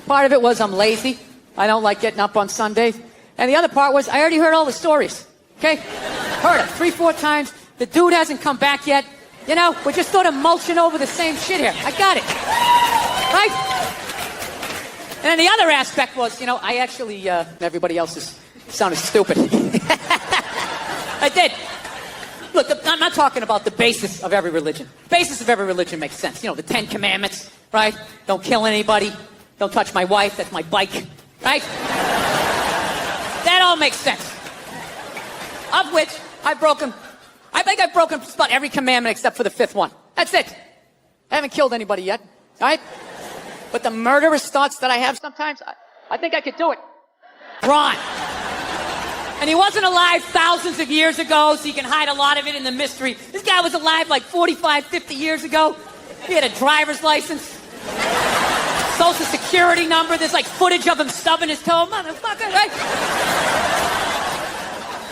Part of it was I'm lazy. I don't like getting up on Sundays. And the other part was I already heard all the stories, okay? Heard it 3-4 times. The dude hasn't come back yet. We're just sort of mulching over the same shit here. I got it. Right? And then the other aspect was, I actually, everybody else is sounded stupid. I did. Look, I'm not talking about the basis of every religion. The basis of every religion makes sense. The 10 Commandments, right? Don't kill anybody. Don't touch my wife. That's my bike, right? That all makes sense. Of which I think I've broken just about every commandment except for the 5th one. That's it. I haven't killed anybody yet, all right? But the murderous thoughts that I have sometimes, I think I could do it. Ron. And he wasn't alive thousands of years ago, so you can hide a lot of it in the mystery. This guy was alive like 45, 50 years ago. He had a driver's license, social security number. There's like footage of him stubbing his toe. Motherfucker, right?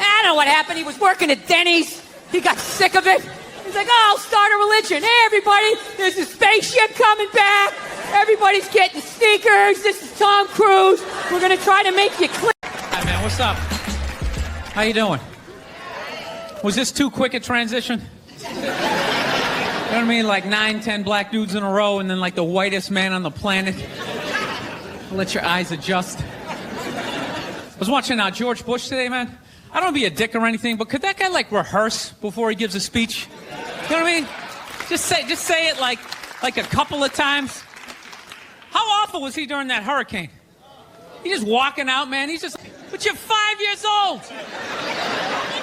I don't know what happened. He was working at Denny's. He got sick of it. He's like, I'll start a religion. Hey, everybody, there's a spaceship coming back. Everybody's getting sneakers. This is Tom Cruise. We're going to try to make you click. Hi, man. What's up? How you doing? Was this too quick a transition? You know what I mean? Like 9, 10 black dudes in a row and then like the whitest man on the planet. Let your eyes adjust. I was watching George Bush today, man. I don't want to be a dick or anything, but could that guy like rehearse before he gives a speech? You know what I mean? Just say it like a couple of times. How awful was he during that hurricane? He just walking out, man. He's just, but you're 5 years old.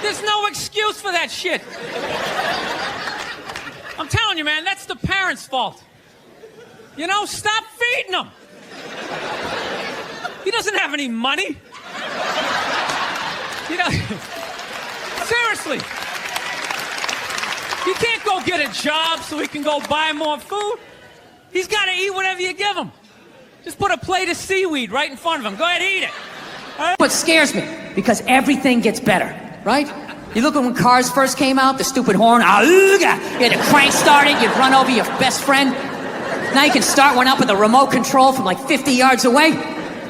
There's no excuse for that shit. I'm telling you, man, that's the parents' fault. Stop feeding him. He doesn't have any money. Seriously. He can't go get a job so he can go buy more food. He's got to eat whatever you give him. Just put a plate of seaweed right in front of him. Go ahead, eat it. Right? What scares me, because everything gets better, right? You look at when cars first came out, the stupid horn, you had a crank started, you'd run over your best friend. Now you can start one up with a remote control from like 50 yards away,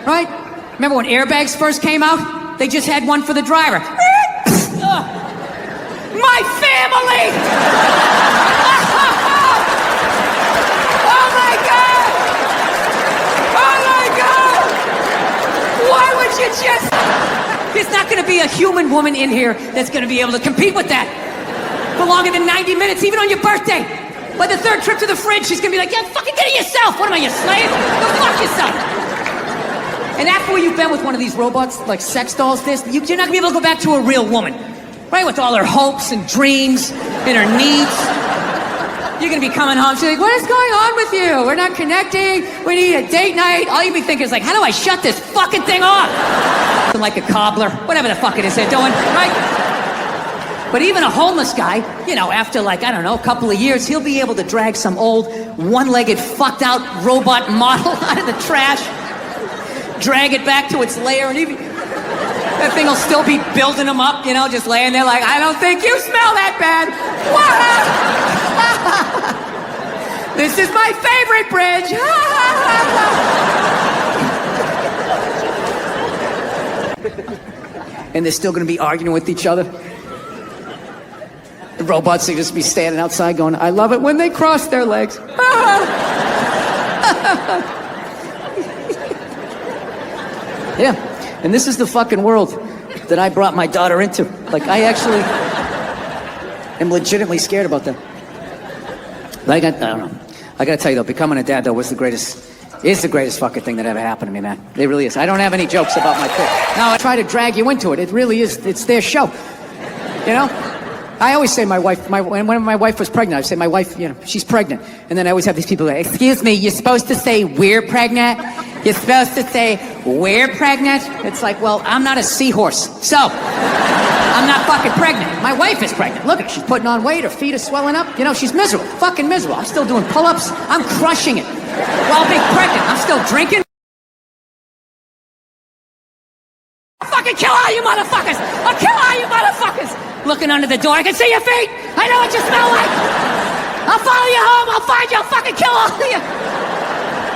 right? Remember when airbags first came out? They just had one for the driver. My family! Oh my God! Oh my God! Why would you just... There's not going to be a human woman in here that's going to be able to compete with that. For longer than 90 minutes, even on your birthday. By the 3rd trip to the fridge, she's going to be like, yeah, fucking get it yourself. What am I, your slave? Go fuck yourself. And after you've been with one of these robots, like sex dolls, you're not going to be able to go back to a real woman. Right? With all her hopes and dreams and her needs. You're going to be coming home. She's like, what is going on with you? We're not connecting. We need a date night. All you'll be thinking is like, how do I shut this fucking thing off? Like a cobbler. Whatever the fuck it is they're doing. Right? But even a homeless guy, after like, I don't know, a couple of years, he'll be able to drag some old one-legged fucked out robot model out of the trash. Drag it back to its lair, and that thing will still be building them up, just laying there like, I don't think you smell that bad. This is my favorite bridge. And they're still going to be arguing with each other. The robots will just be standing outside going, I love it when they cross their legs. Yeah, and this is the fucking world that I brought my daughter into. Like, I actually am legitimately scared about them. Like, I don't know. I gotta tell you though, becoming a dad though is the greatest fucking thing that ever happened to me, man. It really is. I don't have any jokes about my kid. No, I try to drag you into it. It really is. It's their show. You know? I always say my wife, when my wife was pregnant, I say my wife, you know, she's pregnant. And then I always have these people go, excuse me, you're supposed to say we're pregnant? You're supposed to say we're pregnant? It's like, well, I'm not a seahorse. So, I'm not fucking pregnant. My wife is pregnant. Look at her. She's putting on weight. Her feet are swelling up. You know, she's miserable. Fucking miserable. I'm still doing pull-ups. I'm crushing it. While being pregnant, I'm still drinking. I'll fucking kill all you motherfuckers! I'll kill all you motherfuckers! Looking under the door, I can see your feet! I know what you smell like! I'll follow you home, I'll find you, I'll fucking kill all of you!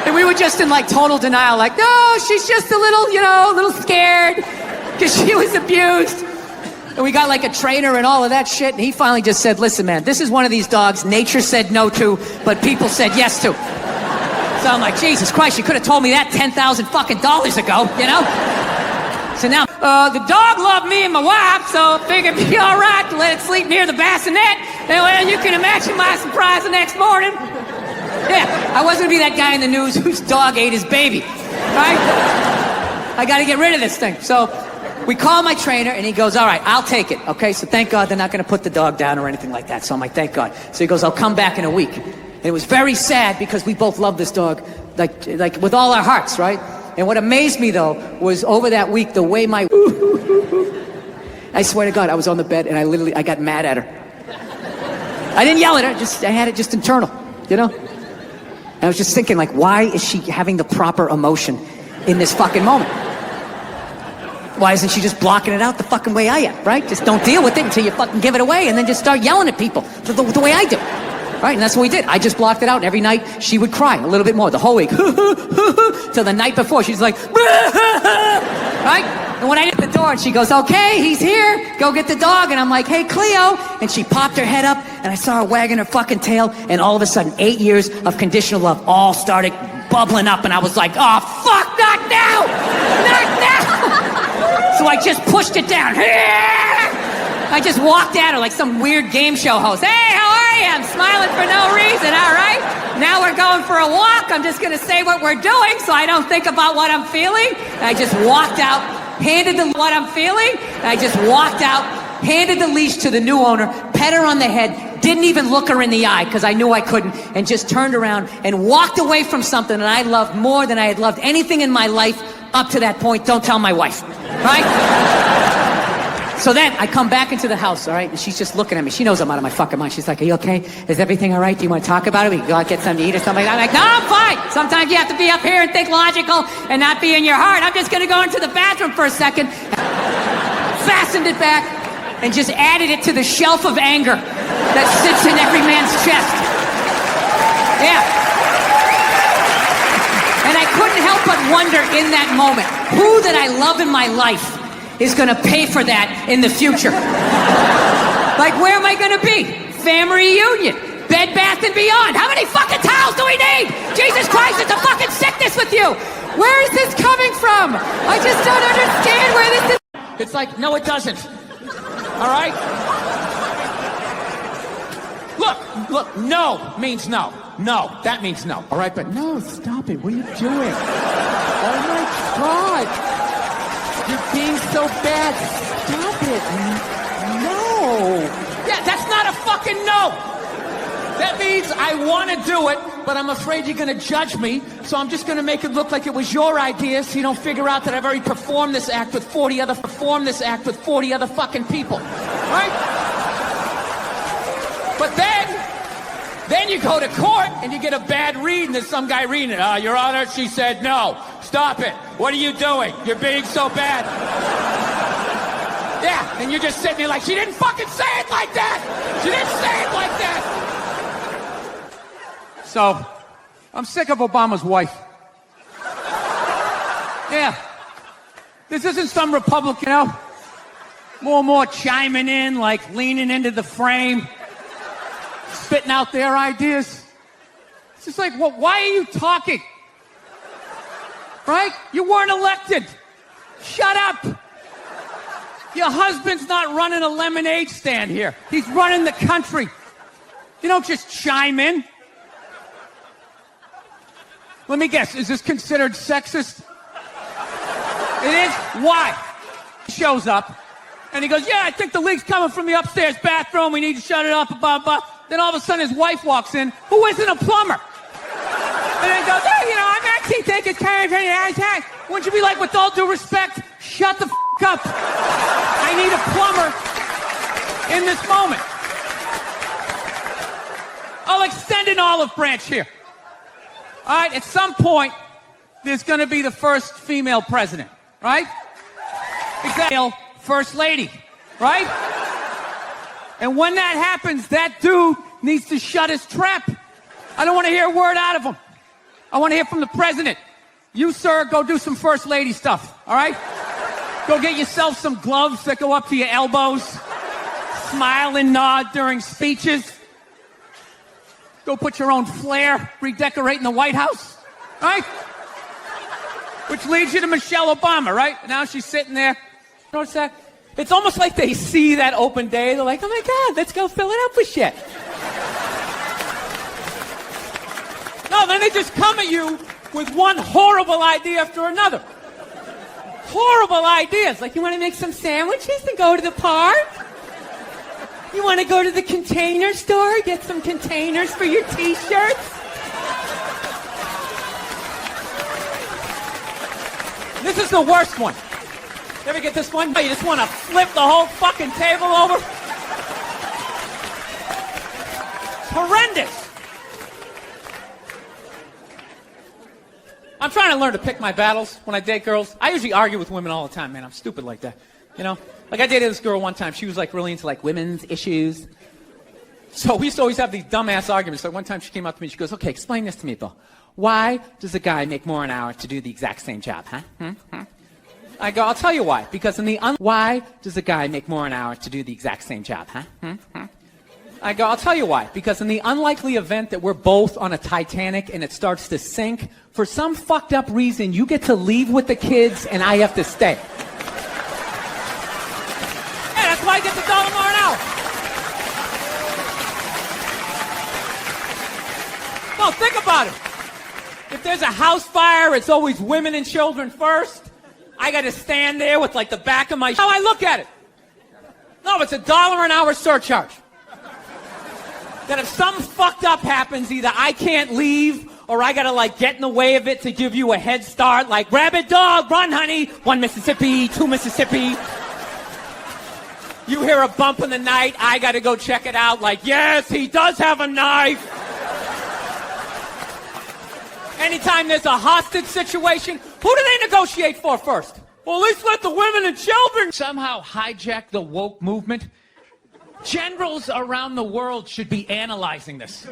And we were just in like total denial, like, no, she's just a little, you know, a little scared, because she was abused. And we got like a trainer and all of that shit, and he finally just said, listen man, this is one of these dogs nature said no to, but people said yes to. So I'm like, Jesus Christ, you could have told me that $10,000 fucking dollars ago, you know? So now, the dog loved me and my wife, so I figured it'd be all right to let it sleep near the bassinet. And well, you can imagine my surprise the next morning. Yeah, I wasn't gonna be that guy in the news whose dog ate his baby, right? I gotta get rid of this thing. So we call my trainer and he goes, all right, I'll take it, okay? So thank God they're not gonna put the dog down or anything like that. So I'm like, thank God. So he goes, I'll come back in a week. And it was very sad because we both love this dog, like with all our hearts, right? And what amazed me, though, was over that week, the way my... I swear to God, I was on the bed, and I got mad at her. I didn't yell at her, I had it just internal, you know? And I was just thinking, like, why is she having the proper emotion in this fucking moment? Why isn't she just blocking it out the fucking way I am, right? Just don't deal with it until you fucking give it away, and then just start yelling at people the way I do. Right, and that's what we did. I just blocked it out, and every night she would cry a little bit more, the whole week. Till the night before, she's like, right? And when I hit the door, and she goes, okay, he's here, go get the dog. And I'm like, hey, Cleo. And she popped her head up, and I saw her wagging her fucking tail, and all of a sudden, 8 years of conditional love all started bubbling up, and I was like, oh, fuck, not now! Not now! So I just pushed it down. I just walked at her like some weird game show host. Hey, how are you? I'm smiling for no reason, all right? Now we're going for a walk. I'm just going to say what we're doing so I don't think about what I'm feeling. And I just walked out, handed the what I'm feeling. And I just walked out, handed the leash to the new owner, pet her on the head, didn't even look her in the eye because I knew I couldn't, and just turned around and walked away from something that I loved more than I had loved anything in my life up to that point. Don't tell my wife, right? So then I come back into the house, all right, and she's just looking at me. She knows I'm out of my fucking mind. She's like, are you okay? Is everything all right? Do you want to talk about it? We can go out get something to eat or something like that. I'm like, no, I'm fine. Sometimes you have to be up here and think logical and not be in your heart. I'm just going to go into the bathroom for a second, fastened it back, and just added it to the shelf of anger that sits in every man's chest. Yeah. And I couldn't help but wonder in that moment, who that I love in my life is gonna pay for that in the future? Like, where am I gonna be? Family reunion, Bed Bath & Beyond. How many fucking towels do we need? Jesus Christ, it's a fucking sickness with you. Where is this coming from? I just don't understand where this is. It's like, no, it doesn't. All right? Look, no means no. No, that means no. All right, but no, stop it. What are you doing? Oh my God. You're being so bad. Stop it. No. Yeah, that's not a fucking no. That means I want to do it, but I'm afraid you're going to judge me, so I'm just going to make it look like it was your idea so you don't figure out that I've already performed this act with 40 other fucking people. Right? But then you go to court and you get a bad read and there's some guy reading it. Your Honor, she said no. Stop it. What are you doing? You're being so bad. Yeah, and you're just sitting there like, she didn't fucking say it like that. She didn't say it like that. So, I'm sick of Obama's wife. Yeah. This isn't some Republican, you know? More chiming in, like leaning into the frame, spitting out their ideas. It's just like, well, why are you talking? Right? You weren't elected. Shut up. Your husband's not running a lemonade stand here. He's running the country. You don't just chime in. Let me guess, is this considered sexist? It is? Why? He shows up, and he goes, yeah, I think the leak's coming from the upstairs bathroom. We need to shut it up, blah, blah. Then all of a sudden his wife walks in, who isn't a plumber. And then he goes, hey, you know, I'm actually thinking it's kind of, wouldn't you be like, with all due respect, shut the up. I need a plumber in this moment. I'll extend an olive branch here. All right, at some point, there's going to be the first female president, right? Exactly. First lady, right? And when that happens, that dude needs to shut his trap. I don't want to hear a word out of him. I want to hear from the president. You, sir, go do some first lady stuff, all right? Go get yourself some gloves that go up to your elbows. Smile and nod during speeches. Go put your own flair redecorating the White House, right? Which leads you to Michelle Obama, right? Now she's sitting there. Notice that? It's almost like they see that open day. They're like, oh my God, let's go fill it up with shit. No, then they just come at you with one horrible idea after another. Horrible ideas. Like, you want to make some sandwiches and go to the park? You want to go to the Container store, get some containers for your T-shirts? This is the worst one. You ever get this one? You just want to flip the whole fucking table over? It's horrendous. I'm trying to learn to pick my battles when I date girls. I usually argue with women all the time, man. I'm stupid like that. You know? Like, I dated this girl one time. She was, like, really into, like, women's issues. So we used to always have these dumbass arguments. So one time she came up to me and she goes, okay, explain this to me, Bill. Why does a guy make more an hour to do the exact same job, huh? I go, I'll tell you why. Because in the why does a guy make more an hour to do the exact same job, huh? I go, I'll tell you why. Because in the unlikely event that we're both on a Titanic and it starts to sink, for some fucked up reason, you get to leave with the kids and I have to stay. Yeah, that's why I get the $1 more an hour. No, think about it. If there's a house fire, it's always women and children first. I got to stand there with, like, the back of my... How I look at it. No, it's $1 an hour surcharge. That if something fucked up happens, either I can't leave or I gotta, like, get in the way of it to give you a head start, like, rabid dog, run, honey, 1 Mississippi, 2 Mississippi. You hear a bump in the night, I gotta go check it out, like, yes, he does have a knife. Anytime there's a hostage situation, who do they negotiate for first? Well, at least let the women and children somehow hijack the woke movement. Generals around the world should be analyzing this.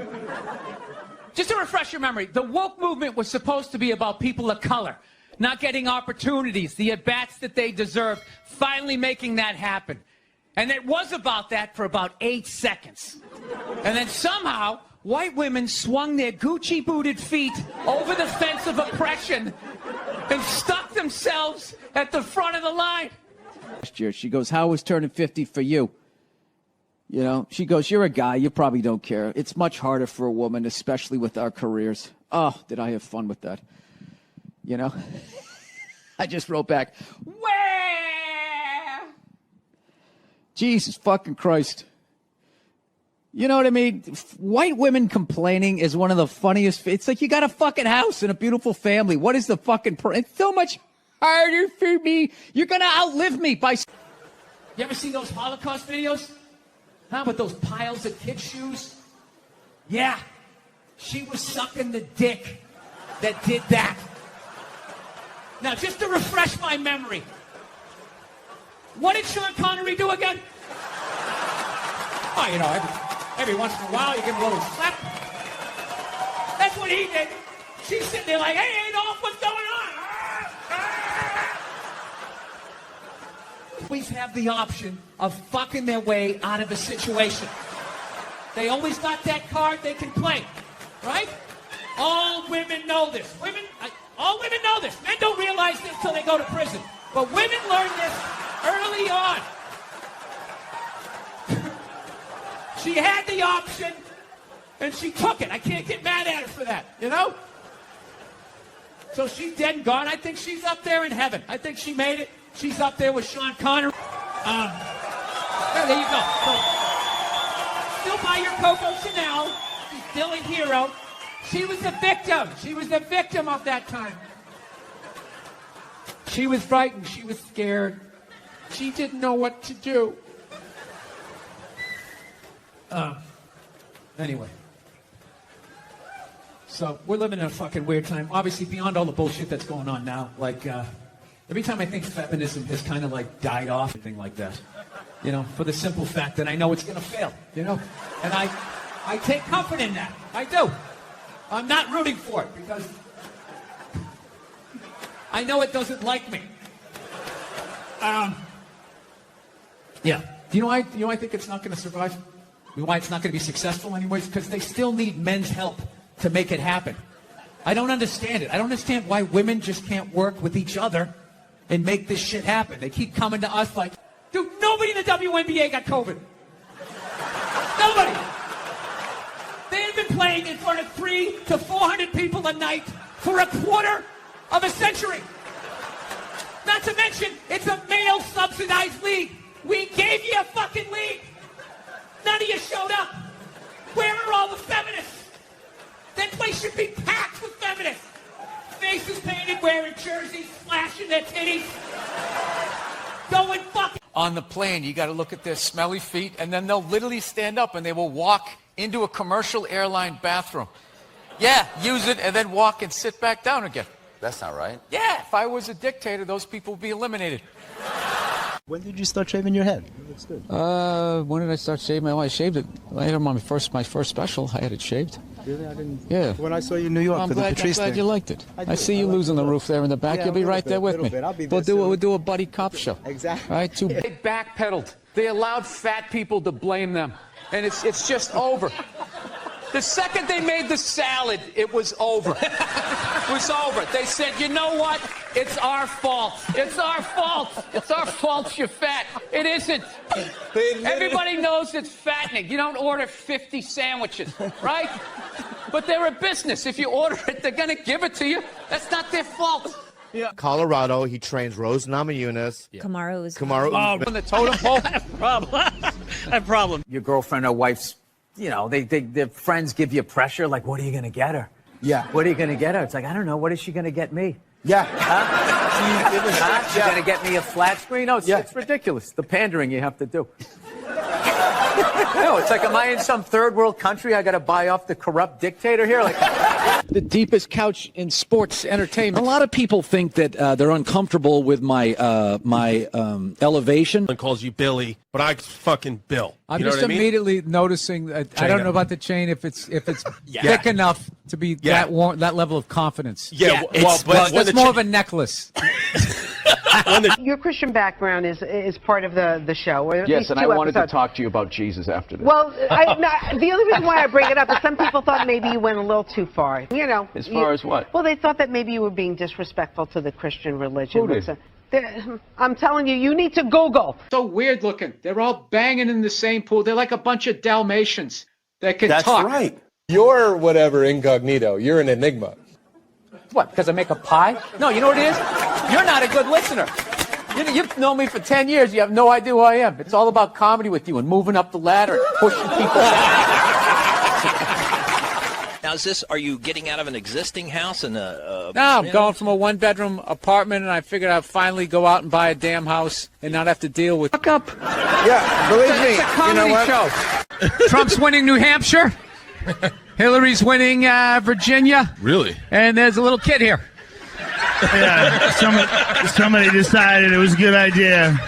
Just to refresh your memory, the woke movement was supposed to be about people of color, not getting opportunities, the at-bats that they deserved, finally making that happen. And it was about that for about 8 seconds. And then somehow, white women swung their Gucci-booted feet over the fence of oppression and stuck themselves at the front of the line. Last year, she goes, how was turning 50 for you? You know, she goes, you're a guy, you probably don't care. It's much harder for a woman, especially with our careers. Oh, did I have fun with that? You know? I just wrote back, where? Jesus fucking Christ. You know what I mean? White women complaining is one of the funniest. It's like, you got a fucking house and a beautiful family. What is the fucking... It's so much harder for me. You're going to outlive me by... You ever see those Holocaust videos? Huh, with those piles of kid shoes? Yeah. She was sucking the dick that did that. Now, just to refresh my memory, what did Sean Connery do again? Oh, you know, every once in a while you give him a little slap. That's what he did. She's sitting there like, hey, Adolf, what's going on? Always have the option of fucking their way out of a situation. They always got that card they can play, right? All women know this. All women know this. Men don't realize this till they go to prison. But women learn this early on. She had the option, and she took it. I can't get mad at her for that, you know? So she's dead and gone. I think she's up there in heaven. I think she made it. She's up there with Sean Connery. There you go. So, still buy your Coco Chanel. She's still a hero. She was the victim. She was the victim of that time. She was frightened. She was scared. She didn't know what to do. Anyway. So we're living in a fucking weird time. Obviously, beyond all the bullshit that's going on now. Like, every time I think feminism has kind of like died off, anything like that. You know, for the simple fact that I know it's going to fail, you know? And I take comfort in that. I do. I'm not rooting for it because I know it doesn't like me. Yeah. Do you know why I think it's not going to survive? Why it's not going to be successful anyways? Because they still need men's help to make it happen. I don't understand it. I don't understand why women just can't work with each other and make this shit happen. They keep coming to us like, dude, nobody in the WNBA got COVID. Nobody. They have been playing in front of 300 to 400 people a night for a quarter of a century. Not to mention, it's a male-subsidized league. We gave you a fucking league. None of you showed up. Where are all the feminists? That place should be packed with feminists. Faces painted, wearing jerseys, flashing their titties. Going fucking... On the plane, you got to look at their smelly feet, and then they'll literally stand up and they will walk into a commercial airline bathroom. Yeah, use it and then walk and sit back down again. That's not right. Yeah, if I was a dictator, those people would be eliminated. When did you start shaving your head? It looks good. When did I start shaving? I shaved it. I had it on my first special. I had it shaved. Really? I didn't. Yeah. When I saw you in New York I'm for the Patrice glad thing. you liked it. I see you like losing the roof there in the back. Yeah, You'll be a right there with me. I'll be there soon. We'll do a buddy cop show. Exactly. Right? They backpedaled. They allowed fat people to blame them, and it's just over. The second they made the salad, it was over. It was over. They said, you know what? It's our fault. It's our fault. It's our fault you're fat. It isn't. Everybody knows it's fattening. You don't order 50 sandwiches, right? But they're a business. If you order it, they're going to give it to you. That's not their fault. Yeah. Colorado, he trains Rose Namajunas. Kamaru is On the totem pole. I have a problem. Your girlfriend or wife's, you know, their friends give you pressure, like, what are you going to get her? Yeah. What are you going to get her? It's like, I don't know. What is she going to get me? Yeah. She's going to get me a flat screen? No, it's ridiculous. The pandering you have to do. No, it's like, am I in some third world country? I got to buy off the corrupt dictator here? Like, the deepest couch in sports entertainment. A lot of people think that they're uncomfortable with my elevation. And calls you Billy, but I fucking Bill. I'm you know just what I mean? immediately noticing. I don't know about the chain. If it's thick enough to be that level of confidence. Yeah, it's more of a necklace. Your Christian background is part of the show. Or at yes, least and two I wanted episodes. to talk to you about Jesus after this. Well, the only reason why I bring it up is some people thought maybe you went a little too far. You know. As far as what? Well, they thought that maybe you were being disrespectful to the Christian religion. Who did? I'm telling you, you need to Google. So weird looking. They're all banging in the same pool. They're like a bunch of Dalmatians that can That's talk. right. You're whatever incognito. You're an enigma. What, because I make a pie? No, you know what it is? You're not a good listener. You've known me for 10 years. You have no idea who I am. It's all about comedy with you and moving up the ladder and pushing people down. Now, are you getting out of an existing house and No, I'm going from a one-bedroom apartment, and I figured I'd finally go out and buy a damn house and not have to deal with... Fuck up. Yeah, believe me. It's a comedy you know what? show. Trump's winning New Hampshire. Hillary's winning Virginia. Really? And there's a little kid here. Yeah, somebody decided it was a good idea.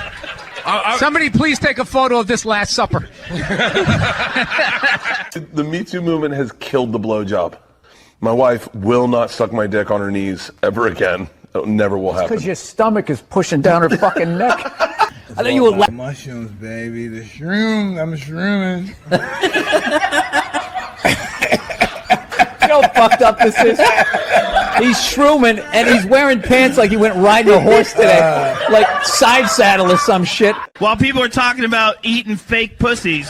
Somebody please take a photo of this Last Supper. The Me Too movement has killed the blowjob. My wife will not suck my dick on her knees ever again. It never will happen. Because your stomach is pushing down her fucking neck. I thought you were mushrooms, baby. The shrooms. I'm shrooming. You know how fucked up this is? He's shrooming, and he's wearing pants like he went riding a horse today. Like side saddle or some shit. While people are talking about eating fake pussies.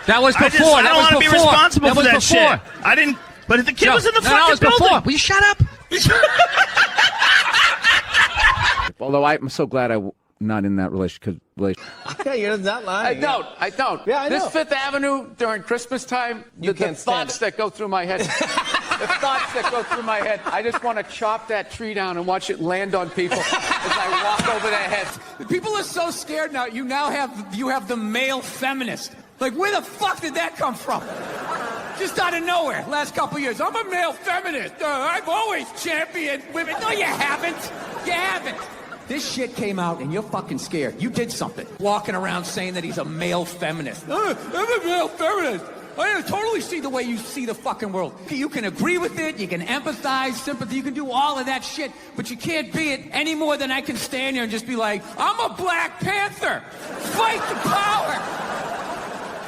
That was before. I don't want to be responsible for that shit. I didn't. But if the kid was in the fucking building. Will you shut up? Although I'm so glad I'm not in that relationship. Yeah, you're not lying. I don't. Yeah, I know. This Fifth Avenue during Christmas time, the thoughts that go through my head. The thoughts that go through my head. I just want to chop that tree down and watch it land on people as I walk over their heads. People are so scared now. You have the male feminist. Like, where the fuck did that come from? Just out of nowhere, last couple years. I'm a male feminist. I've always championed women. No, you haven't. You haven't. This shit came out and you're fucking scared. You did something. Walking around saying that he's a male feminist. I'm a male feminist. I totally see the way you see the fucking world. You can agree with it, you can empathize, sympathy, you can do all of that shit, but you can't be it any more than I can stand here and just be like, I'm a Black Panther. Fight the power.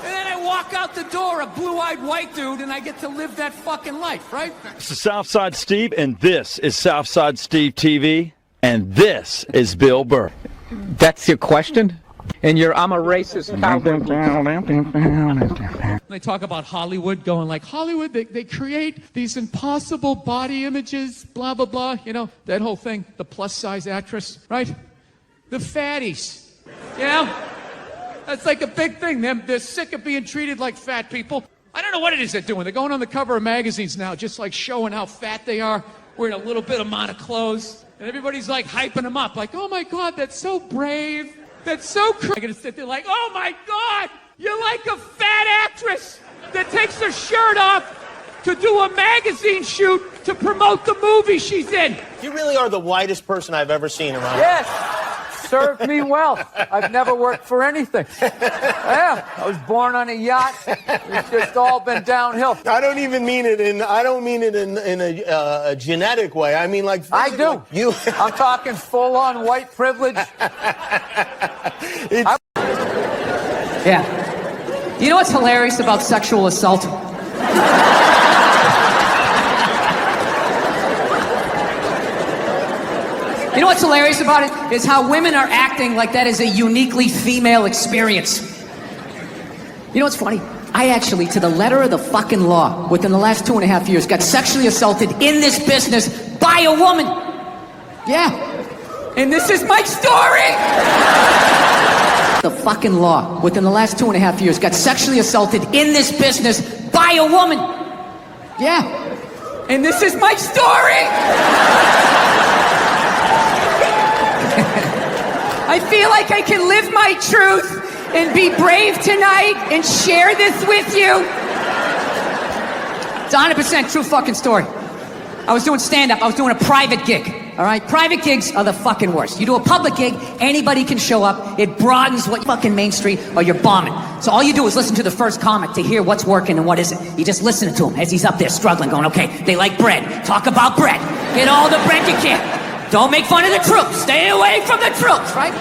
And then I walk out the door, a blue-eyed white dude, and I get to live that fucking life, right? This is Southside Steve, and this is Southside Steve TV, and this is Bill Burr. That's your question? And I'm a racist cowboy. They talk about Hollywood going like, Hollywood, they create these impossible body images, blah, blah, blah. You know, that whole thing, the plus-size actress, right? The fatties, you know? That's like a big thing. They're sick of being treated like fat people. I don't know what it is they're doing. They're going on the cover of magazines now, just like showing how fat they are, wearing a little bit amount of clothes. And everybody's like hyping them up, like, oh my God, that's so brave. That's so crazy. I'm gonna sit there like, oh my God, you're like a fat actress that takes her shirt off to do a magazine shoot to promote the movie she's in. You really are the whitest person I've ever seen around. Yes. Served me well. I've never worked for anything. Yeah, I was born on a yacht. It's just all been downhill. I don't even mean it in. I don't mean it in a genetic way. I mean like. I do. You. I'm talking full-on white privilege. Yeah. You know what's hilarious about sexual assault? You know what's hilarious about it? Is how women are acting like that is a uniquely female experience. You know what's funny? I actually, to the letter of the fucking law, within the last 2.5 years, got sexually assaulted in this business by a woman. Yeah. And this is my story! The fucking law, within the last 2.5 years, got sexually assaulted in this business by a woman. Yeah. And this is my story! I feel like I can live my truth and be brave tonight and share this with you. It's 100% true fucking story. I was doing stand-up. I was doing a private gig. All right? Private gigs are the fucking worst. You do a public gig, anybody can show up. It broadens what fucking Main Street or you're bombing. So all you do is listen to the first comic to hear what's working and what isn't. You just listen to him as he's up there struggling, going, okay, they like bread. Talk about bread. Get all the bread you can. Don't make fun of the troops. Stay away from the troops, right?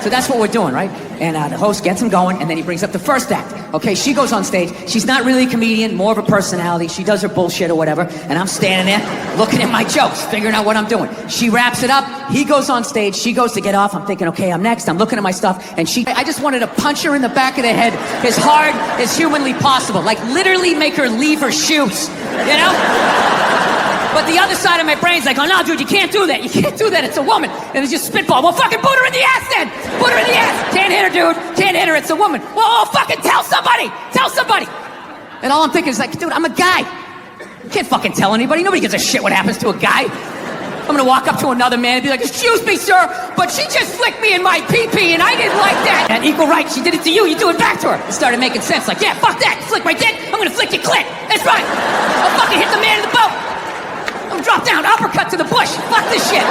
So that's what we're doing, right? And the host gets him going, and then he brings up the first act. Okay, she goes on stage. She's not really a comedian, more of a personality. She does her bullshit or whatever, and I'm standing there looking at my jokes, figuring out what I'm doing. She wraps it up. He goes on stage. She goes to get off. I'm thinking, okay, I'm next. I'm looking at my stuff, and I just wanted to punch her in the back of the head as hard as humanly possible. Like, literally make her leave her shoes, you know? But the other side of my brain's like, oh, no, dude, you can't do that. You can't do that. It's a woman. And it's just spitball. Well, fucking put her in the ass then. Put her in the ass. Can't hit her, dude. Can't hit her. It's a woman. Well, fucking tell somebody. Tell somebody. And all I'm thinking is like, dude, I'm a guy. You can't fucking tell anybody. Nobody gives a shit what happens to a guy. I'm gonna walk up to another man and be like, excuse me, sir, but she just flicked me in my pee-pee and I didn't like that. And equal rights, she did it to you, you do it back to her. It started making sense. Like, yeah, fuck that. Flick my dick. I'm gonna flick your clit. That's right. I'll fucking hit the man in the boat. I'm drop down, uppercut to the bush. Fuck this shit.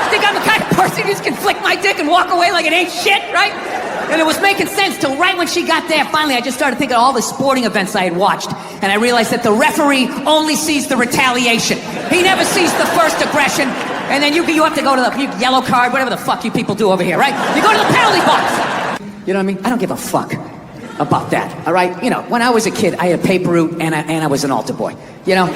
Think I'm the kind of person who just can flick my dick and walk away like it ain't shit, right? And it was making sense till right when she got there. Finally, I just started thinking of all the sporting events I had watched. And I realized that the referee only sees the retaliation. He never sees the first aggression. And then you have to go to the yellow card, whatever the fuck you people do over here, right? You go to the penalty box. You know what I mean? I don't give a fuck about that, all right? You know, when I was a kid, I had a paper route and I was an altar boy, you know?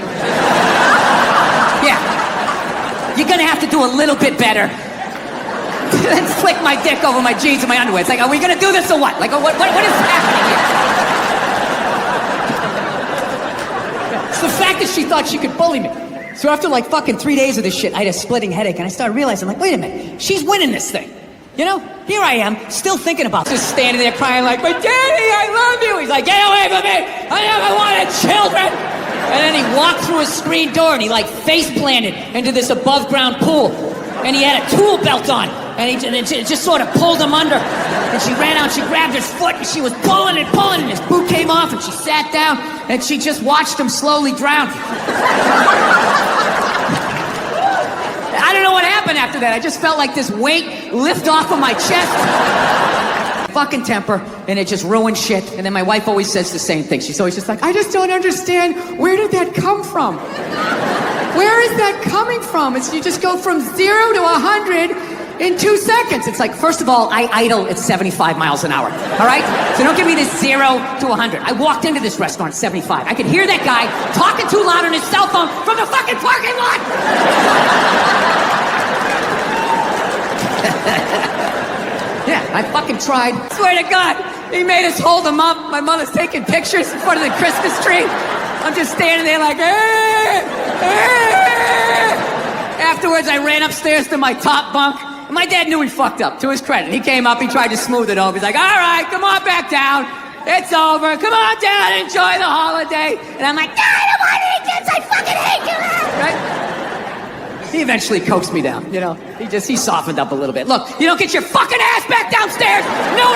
Yeah. You're gonna have to do a little bit better than flick my dick over my jeans and my underwear. It's like, are we gonna do this or what? Like, what is happening here? It's the fact that she thought she could bully me. So after like fucking 3 days of this shit, I had a splitting headache, and I started realizing, like, wait a minute, she's winning this thing. You know, here I am, still thinking about this, just standing there crying like, but Daddy, I love you. He's like, get away from me. I never wanted children. And then he walked through a screen door and he like face planted into this above ground pool. And he had a tool belt on. And it just sort of pulled him under. And she ran out, she grabbed his foot, and she was pulling and pulling, and his boot came off, and she sat down, and she just watched him slowly drown. I don't know what happened after that. I just felt like this weight lift off of my chest. Fucking temper, and it just ruined shit. And then my wife always says the same thing. She's always just like, I just don't understand. Where did that come from? Where is that coming from? It's you just go from 0 to 100 in 2 seconds. It's like, first of all, I idle at 75 miles an hour. All right? So don't give me this 0 to 100. I walked into this restaurant at 75. I could hear that guy talking too loud on his cell phone from the fucking parking lot. Yeah, I fucking tried. Swear to God, he made us hold him up. My mother's taking pictures in front of the Christmas tree. I'm just standing there like, Afterwards, I ran upstairs to my top bunk. My dad knew he fucked up, to his credit. He came up, he tried to smooth it over. He's like, all right, come on back down. It's over. Come on down, enjoy the holiday. And I'm like, Dad, I don't want to eat this. I fucking hate you. Right? He eventually coaxed me down, you know. He softened up a little bit. Look, you don't get your fucking ass back downstairs. No one